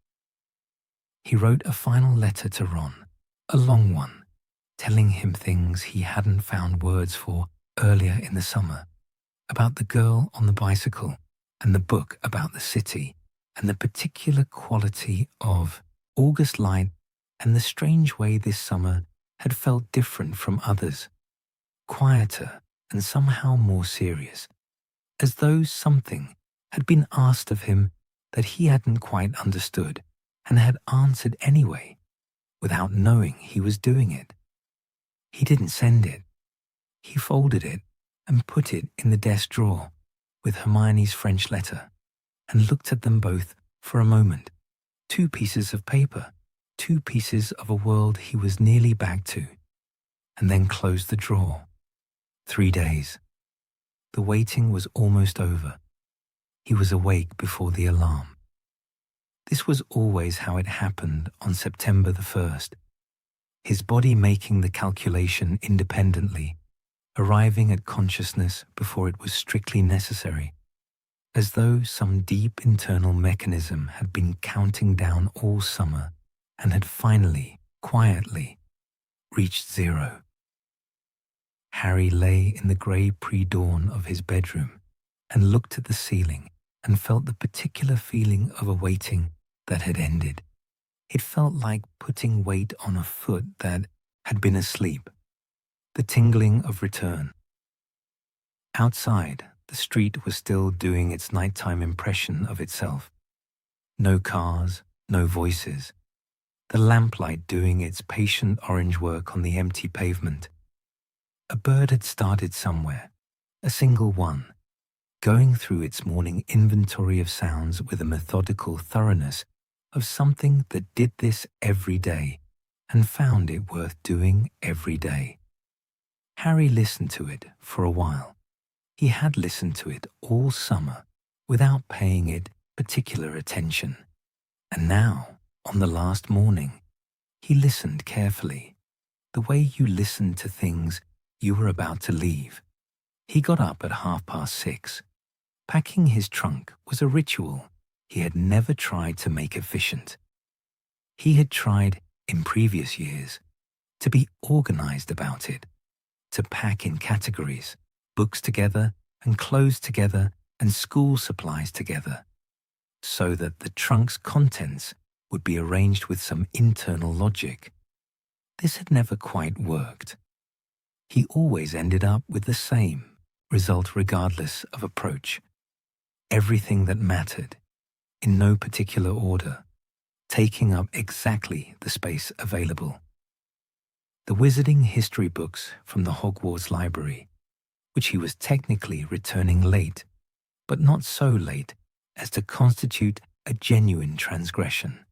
He wrote a final letter to Ron, a long one, telling him things he hadn't found words for earlier in the summer, about the girl on the bicycle and the book about the city and the particular quality of August light and the strange way this summer had felt different from others, quieter and somehow more serious, as though something had been asked of him that he hadn't quite understood and had answered anyway, without knowing he was doing it. He didn't send it. He folded it and put it in the desk drawer with Hermione's French letter and looked at them both for a moment. 2 pieces of paper, 2 pieces of a world he was nearly back to, and then closed the drawer. 3 days. The waiting was almost over. He was awake before the alarm. This was always how it happened on September the 1st. His body making the calculation independently, arriving at consciousness before it was strictly necessary, as though some deep internal mechanism had been counting down all summer and had finally, quietly, reached 0. Harry lay in the grey pre-dawn of his bedroom and looked at the ceiling and felt the particular feeling of awaiting that had ended. It felt like putting weight on a foot that had been asleep, the tingling of return. Outside, the street was still doing its nighttime impression of itself. No cars, no voices. The lamplight doing its patient orange work on the empty pavement. A bird had started somewhere, a single one, going through its morning inventory of sounds with a methodical thoroughness of something that did this every day and found it worth doing every day. Harry listened to it for a while. He had listened to it all summer without paying it particular attention. And now, on the last morning, he listened carefully, the way you listen to things You were about to leave. He got up at 6:30. Packing his trunk was a ritual he had never tried to make efficient. He had tried, in previous years, to be organized about it, to pack in categories, books together and clothes together and school supplies together, so that the trunk's contents would be arranged with some internal logic. This had never quite worked. He always ended up with the same result regardless of approach. Everything that mattered, in no particular order, taking up exactly the space available. The wizarding history books from the Hogwarts library, which he was technically returning late, but not so late as to constitute a genuine transgression.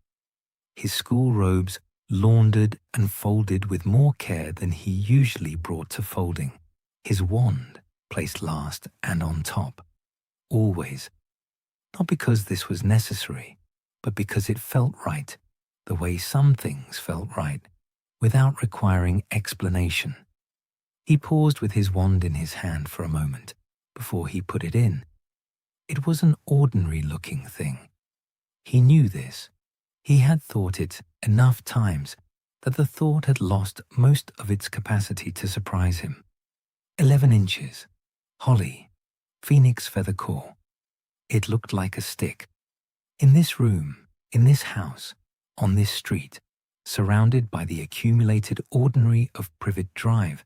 His school robes laundered and folded with more care than he usually brought to folding. His wand placed last and on top, always, not because this was necessary, but because it felt right, the way some things felt right, without requiring explanation. He paused with his wand in his hand for a moment before he put it in. It was an ordinary-looking thing. He knew this. He had thought it enough times that the thought had lost most of its capacity to surprise him. 11 inches, holly, phoenix feather core. It looked like a stick. In this room, in this house, on this street, surrounded by the accumulated ordinary of Privet Drive,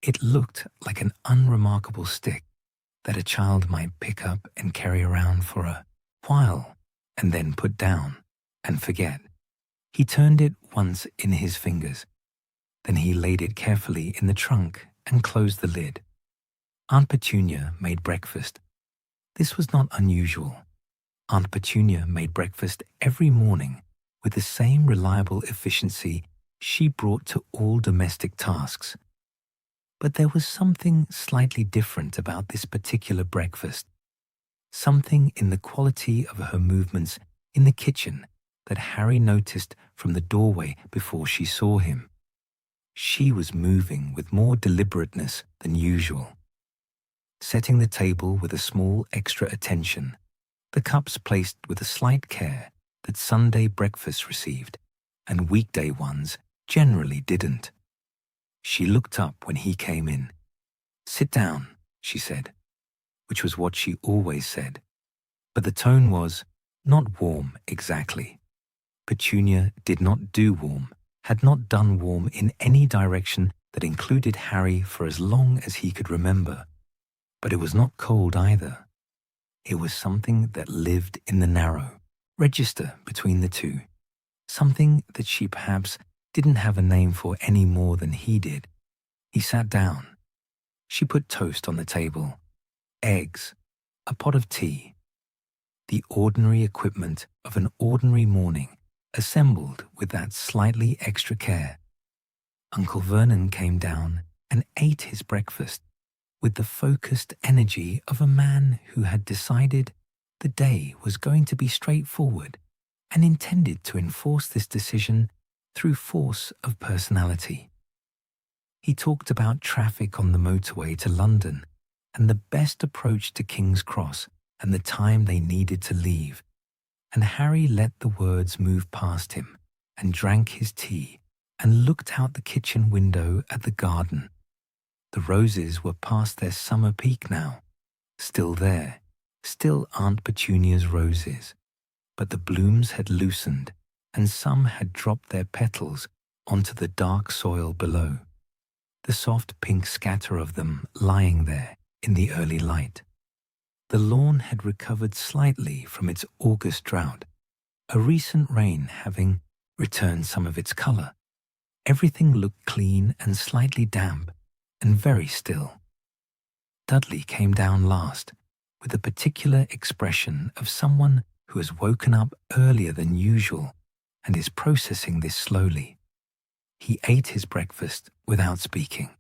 it looked like an unremarkable stick that a child might pick up and carry around for a while and then put down and forget. He turned it once in his fingers. Then he laid it carefully in the trunk and closed the lid. Aunt Petunia made breakfast. This was not unusual. Aunt Petunia made breakfast every morning with the same reliable efficiency she brought to all domestic tasks. But there was something slightly different about this particular breakfast. Something in the quality of her movements in the kitchen that Harry noticed from the doorway before she saw him. She was moving with more deliberateness than usual. Setting the table with a small extra attention, the cups placed with a slight care that Sunday breakfasts received, and weekday ones generally didn't. She looked up when he came in. "Sit down," she said, which was what she always said. But the tone was not warm exactly. Petunia did not do warm, had not done warm in any direction that included Harry for as long as he could remember. But it was not cold either. It was something that lived in the narrow register between the two, something that she perhaps didn't have a name for any more than he did. He sat down. She put toast on the table, eggs, a pot of tea, the ordinary equipment of an ordinary morning, assembled with that slightly extra care. Uncle Vernon came down and ate his breakfast with the focused energy of a man who had decided the day was going to be straightforward and intended to enforce this decision through force of personality. He talked about traffic on the motorway to London and the best approach to King's Cross and the time they needed to leave, and Harry let the words move past him and drank his tea and looked out the kitchen window at the garden. The roses were past their summer peak now, still there, still Aunt Petunia's roses, but the blooms had loosened and some had dropped their petals onto the dark soil below, the soft pink scatter of them lying there in the early light. The lawn had recovered slightly from its August drought, a recent rain having returned some of its color. Everything looked clean and slightly damp and very still. Dudley came down last, with a particular expression of someone who has woken up earlier than usual and is processing this slowly. He ate his breakfast without speaking.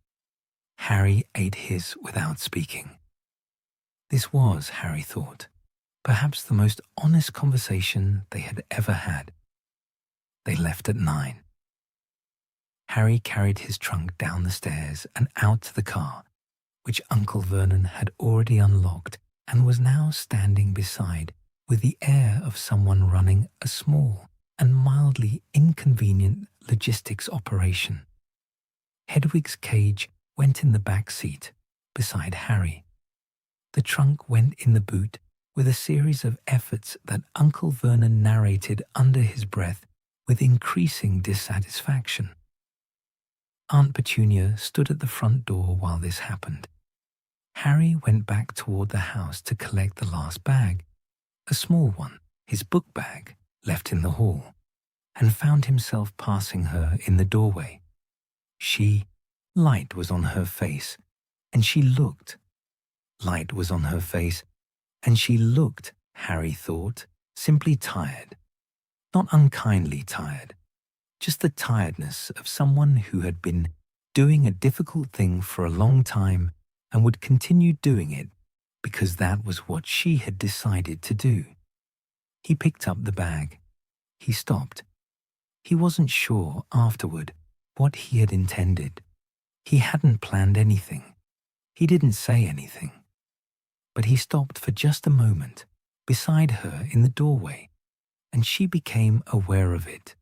Harry ate his without speaking. This was, Harry thought, perhaps the most honest conversation they had ever had. They left at 9. Harry carried his trunk down the stairs and out to the car, which Uncle Vernon had already unlocked and was now standing beside with the air of someone running a small and mildly inconvenient logistics operation. Hedwig's cage went in the back seat beside Harry. The trunk went in the boot with a series of efforts that Uncle Vernon narrated under his breath with increasing dissatisfaction. Aunt Petunia stood at the front door while this happened. Harry went back toward the house to collect the last bag, a small one, his book bag, left in the hall, and found himself passing her in the doorway. Light was on her face, and she looked. Light was on her face, and she looked, Harry thought, simply tired. Not unkindly tired, just the tiredness of someone who had been doing a difficult thing for a long time and would continue doing it because that was what she had decided to do. He picked up the bag. He stopped. He wasn't sure afterward what he had intended. He hadn't planned anything. He didn't say anything. But he stopped for just a moment beside her in the doorway, and she became aware of it.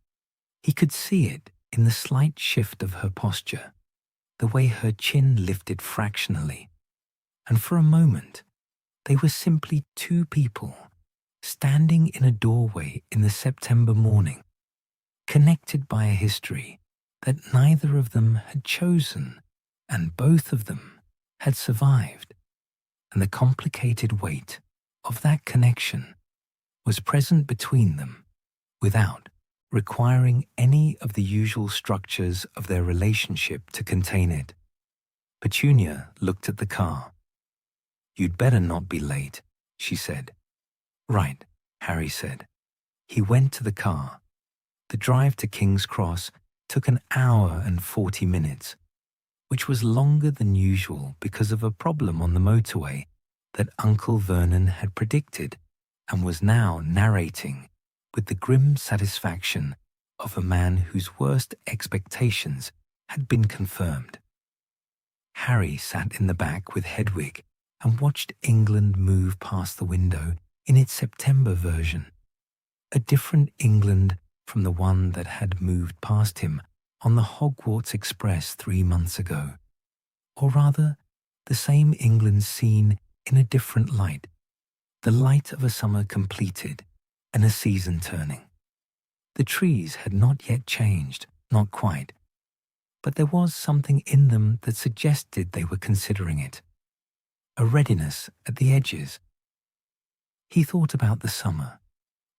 He could see it in the slight shift of her posture, the way her chin lifted fractionally. And for a moment, they were simply two people standing in a doorway in the September morning, connected by a history that neither of them had chosen and both of them had survived. And the complicated weight of that connection was present between them without requiring any of the usual structures of their relationship to contain it. Petunia looked at the car. "You'd better not be late," she said. "Right," Harry said. He went to the car. The drive to King's Cross took an hour and 40 minutes, which was longer than usual because of a problem on the motorway that Uncle Vernon had predicted and was now narrating with the grim satisfaction of a man whose worst expectations had been confirmed. Harry sat in the back with Hedwig and watched England move past the window in its September version, a different England from the one that had moved past him on the Hogwarts Express 3 months ago, or rather, the same England seen in a different light, the light of a summer completed and a season turning. The trees had not yet changed, not quite, but there was something in them that suggested they were considering it, a readiness at the edges. He thought about the summer.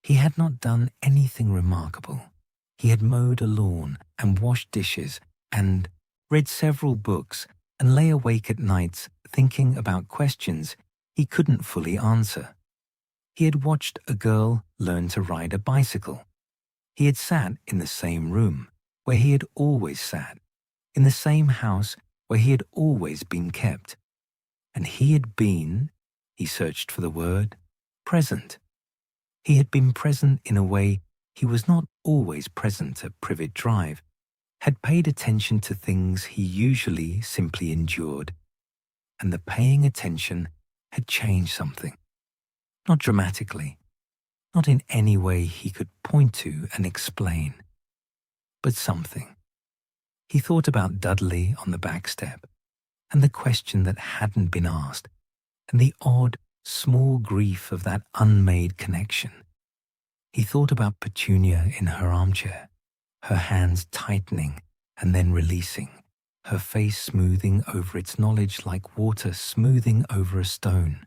He had not done anything remarkable. He had mowed a lawn and washed dishes and read several books and lay awake at nights thinking about questions he couldn't fully answer. He had watched a girl learn to ride a bicycle. He had sat in the same room where he had always sat, in the same house where he had always been kept. And he had been, he searched for the word, present. He had been present in a way he was not always present at Privet Drive, had paid attention to things he usually simply endured, and the paying attention had changed something. Not dramatically, not in any way he could point to and explain, but something. He thought about Dudley on the back step, and the question that hadn't been asked, and the odd, small grief of that unmade connection. He thought about Petunia in her armchair, her hands tightening and then releasing, her face smoothing over its knowledge like water smoothing over a stone.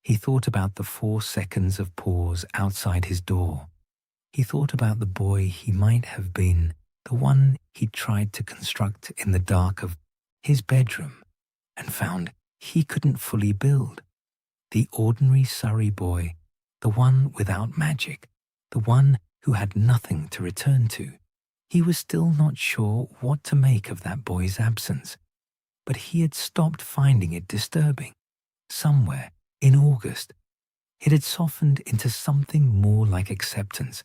He thought about the 4 seconds of pause outside his door. He thought about the boy he might have been, the one he tried to construct in the dark of his bedroom and found he couldn't fully build. The ordinary Surrey boy, the one without magic, the one who had nothing to return to. He was still not sure what to make of that boy's absence, but he had stopped finding it disturbing. Somewhere in August, it had softened into something more like acceptance,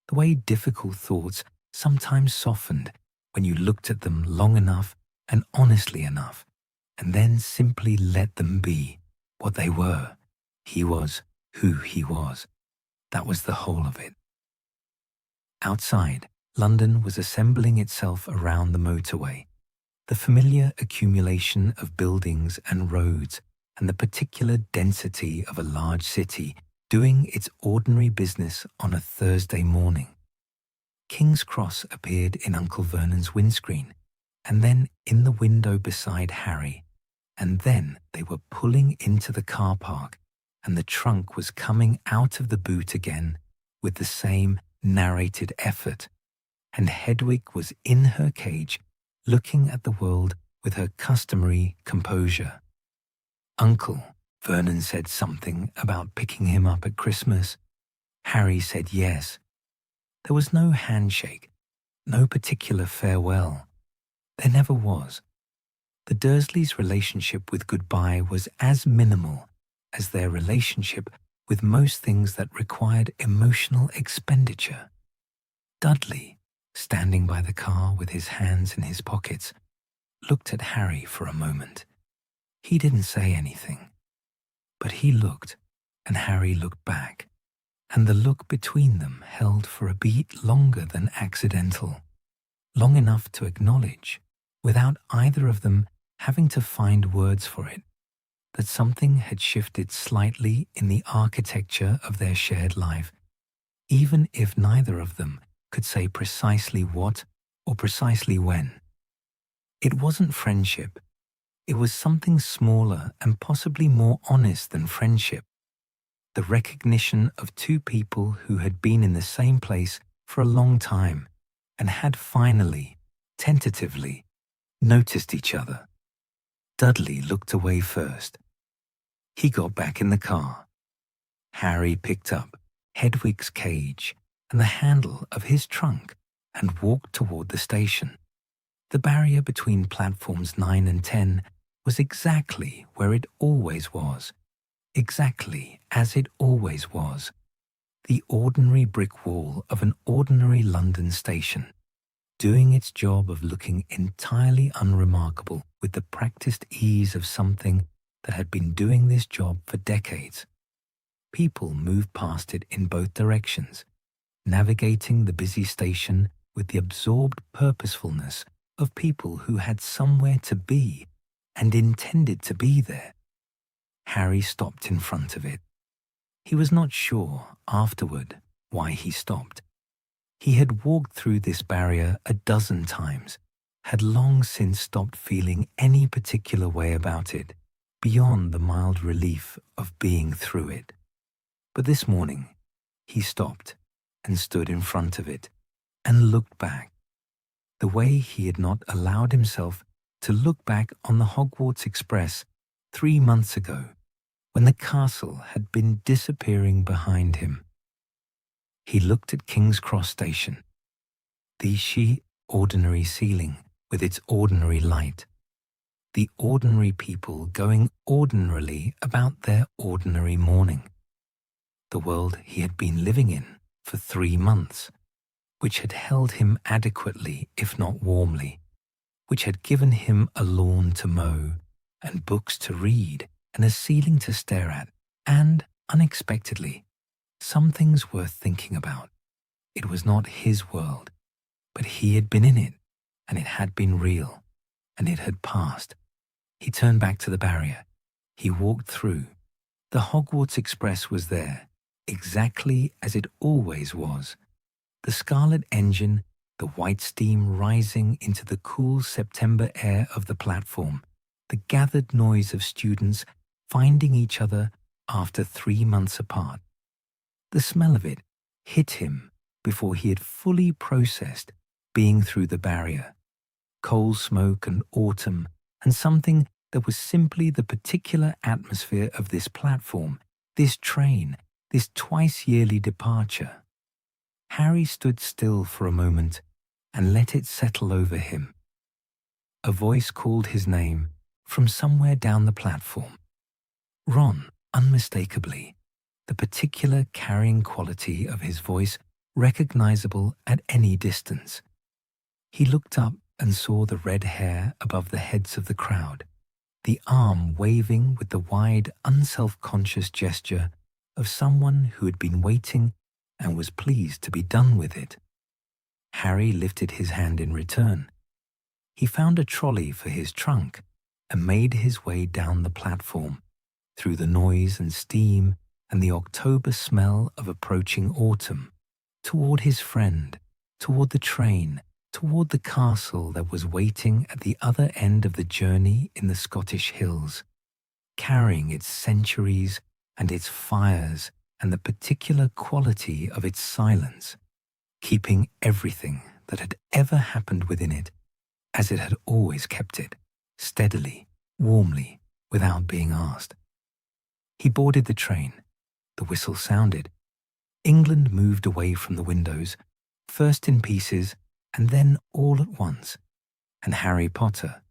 the way difficult thoughts sometimes softened when you looked at them long enough and honestly enough, and then simply let them be what they were. He was who he was. That was the whole of it. Outside, London was assembling itself around the motorway, the familiar accumulation of buildings and roads and the particular density of a large city doing its ordinary business on a Thursday morning. King's Cross appeared in Uncle Vernon's windscreen, and then in the window beside Harry, and then they were pulling into the car park, and the trunk was coming out of the boot again with the same narrated effort, and Hedwig was in her cage looking at the world with her customary composure. Uncle, Vernon said something about picking him up at Christmas. Harry said yes. There was no handshake, no particular farewell. There never was. The Dursleys' relationship with goodbye was as minimal as their relationship with most things that required emotional expenditure. Dudley, standing by the car with his hands in his pockets, looked at Harry for a moment. He didn't say anything, but he looked, and Harry looked back, and the look between them held for a beat longer than accidental, long enough to acknowledge, without either of them having to find words for it, that something had shifted slightly in the architecture of their shared life, even if neither of them could say precisely what or precisely when. It wasn't friendship. It was something smaller and possibly more honest than friendship. The recognition of two people who had been in the same place for a long time and had finally, tentatively, noticed each other. Dudley looked away first. He got back in the car. Harry picked up Hedwig's cage and the handle of his trunk and walked toward the station. The barrier between platforms 9 and 10 was exactly where it always was, exactly as it always was, the ordinary brick wall of an ordinary London station, doing its job of looking entirely unremarkable with the practiced ease of something that had been doing this job for decades. People moved past it in both directions, navigating the busy station with the absorbed purposefulness of people who had somewhere to be and intended to be there. Harry stopped in front of it. He was not sure, afterward, why he stopped. He had walked through this barrier a dozen times, had long since stopped feeling any particular way about it, beyond the mild relief of being through it. But this morning, he stopped and stood in front of it and looked back, the way he had not allowed himself to look back on the Hogwarts Express 3 months ago, when the castle had been disappearing behind him. He looked at King's Cross Station, the ordinary ceiling with its ordinary light, the ordinary people going ordinarily about their ordinary morning, the world he had been living in for 3 months, which had held him adequately, if not warmly, which had given him a lawn to mow and books to read and a ceiling to stare at, and, unexpectedly, some things worth thinking about. It was not his world, but he had been in it, and it had been real, and it had passed. He turned back to the barrier. He walked through. The Hogwarts Express was there, exactly as it always was. The scarlet engine, the white steam rising into the cool September air of the platform, the gathered noise of students finding each other after 3 months apart. The smell of it hit him before he had fully processed being through the barrier. Coal smoke and autumn and something that was simply the particular atmosphere of this platform, this train, this twice-yearly departure. Harry stood still for a moment and let it settle over him. A voice called his name from somewhere down the platform. Ron, unmistakably, the particular carrying quality of his voice recognizable at any distance. He looked up and saw the red hair above the heads of the crowd, the arm waving with the wide, unself-conscious gesture of someone who had been waiting and was pleased to be done with it. Harry lifted his hand in return. He found a trolley for his trunk and made his way down the platform, through the noise and steam and the October smell of approaching autumn, toward his friend, toward the train, toward the castle that was waiting at the other end of the journey in the Scottish hills, carrying its centuries and its fires and the particular quality of its silence, keeping everything that had ever happened within it as it had always kept it, steadily, warmly, without being asked. He boarded the train. The whistle sounded. England moved away from the windows, first in pieces and then all at once. And Harry Potter,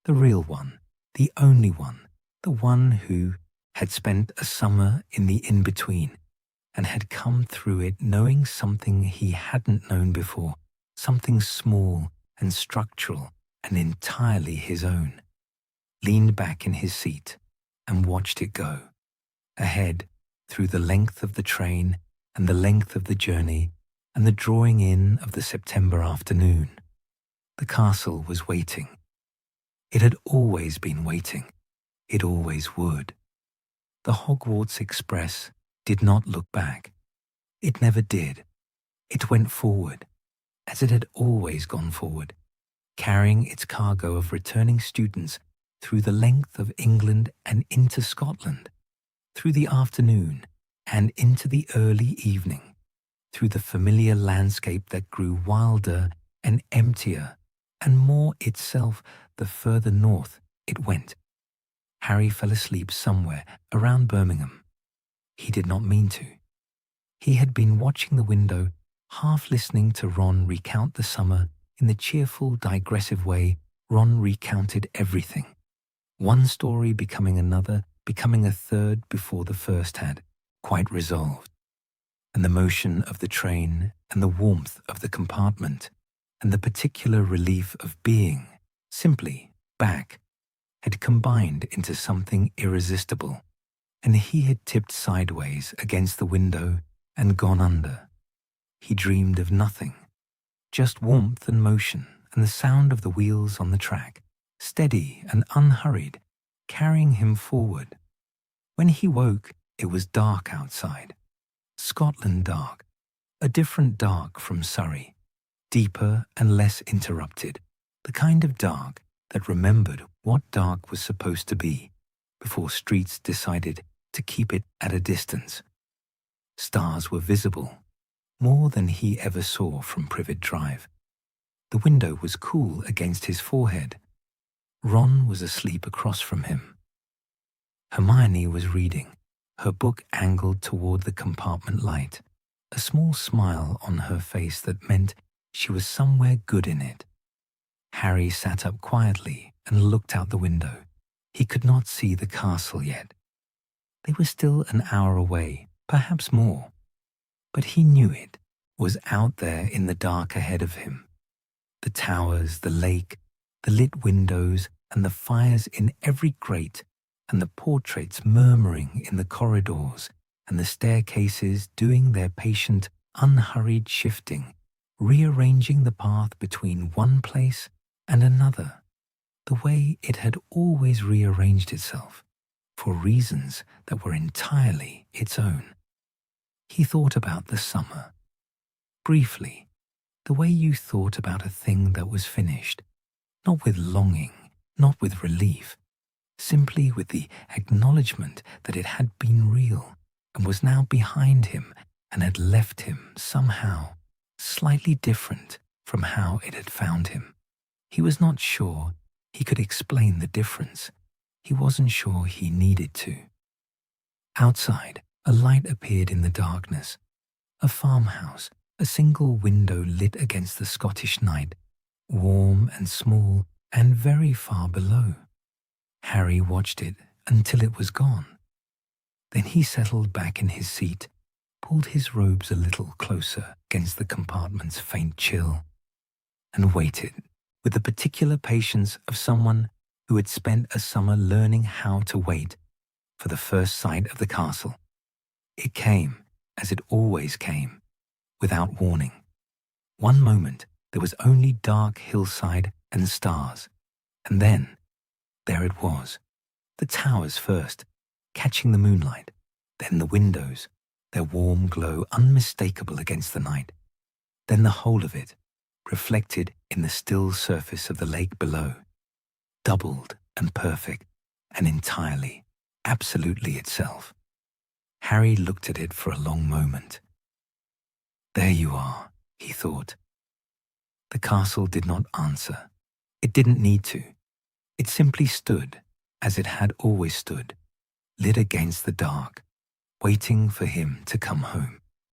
the real one, the only one, the one who had spent a summer in the in-between and had come through it knowing something he hadn't known before, something small and structural and entirely his own, leaned back in his seat and watched it go, ahead through the length of the train and the length of the journey and the drawing in of the September afternoon. The castle was waiting. It had always been waiting. It always would. The Hogwarts Express did not look back. It never did. It went forward, as it had always gone forward, carrying its cargo of returning students through the length of England and into Scotland, through the afternoon and into the early evening, through the familiar landscape that grew wilder and emptier and more itself the further north it went. Harry fell asleep somewhere around Birmingham. He did not mean to. He had been watching the window, half listening to Ron recount the summer in the cheerful, digressive way Ron recounted everything, one story becoming another, becoming a third before the first had, quite resolved. And the motion of the train and the warmth of the compartment and the particular relief of being, simply, back, had combined into something irresistible, and he had tipped sideways against the window and gone under. He dreamed of nothing, just warmth and motion and the sound of the wheels on the track, steady and unhurried, carrying him forward. When he woke, it was dark outside. Scotland dark, a different dark from Surrey, deeper and less interrupted, the kind of dark that remembered what dark was supposed to be before streets decided to keep it at a distance. Stars were visible, more than he ever saw from Privet Drive. The window was cool against his forehead. Ron was asleep across from him. Hermione was reading, her book angled toward the compartment light, a small smile on her face that meant she was somewhere good in it. Harry sat up quietly and looked out the window. He could not see the castle yet. They were still an hour away, perhaps more. But he knew it was out there in the dark ahead of him. The towers, the lake, the lit windows, and the fires in every grate, and the portraits murmuring in the corridors, and the staircases doing their patient, unhurried shifting, rearranging the path between one place and another, the way it had always rearranged itself, for reasons that were entirely its own. He thought about the summer. Briefly, the way you thought about a thing that was finished, not with longing, not with relief, simply with the acknowledgement that it had been real and was now behind him and had left him somehow slightly different from how it had found him. He was not sure he could explain the difference. He wasn't sure he needed to. Outside, a light appeared in the darkness. A farmhouse, a single window lit against the Scottish night, warm and small and very far below. Harry watched it until it was gone. Then he settled back in his seat, pulled his robes a little closer against the compartment's faint chill, and waited with the particular patience of someone who had spent a summer learning how to wait for the first sight of the castle. It came, as it always came, without warning. One moment there was only dark hillside and stars, and then there it was, the towers first, catching the moonlight, then the windows, their warm glow unmistakable against the night, then the whole of it, reflected in the still surface of the lake below, doubled and perfect and entirely, absolutely itself. Harry looked at it for a long moment. There you are, he thought. The castle did not answer. It didn't need to. It simply stood, as it had always stood, lit against the dark, waiting for him to come home.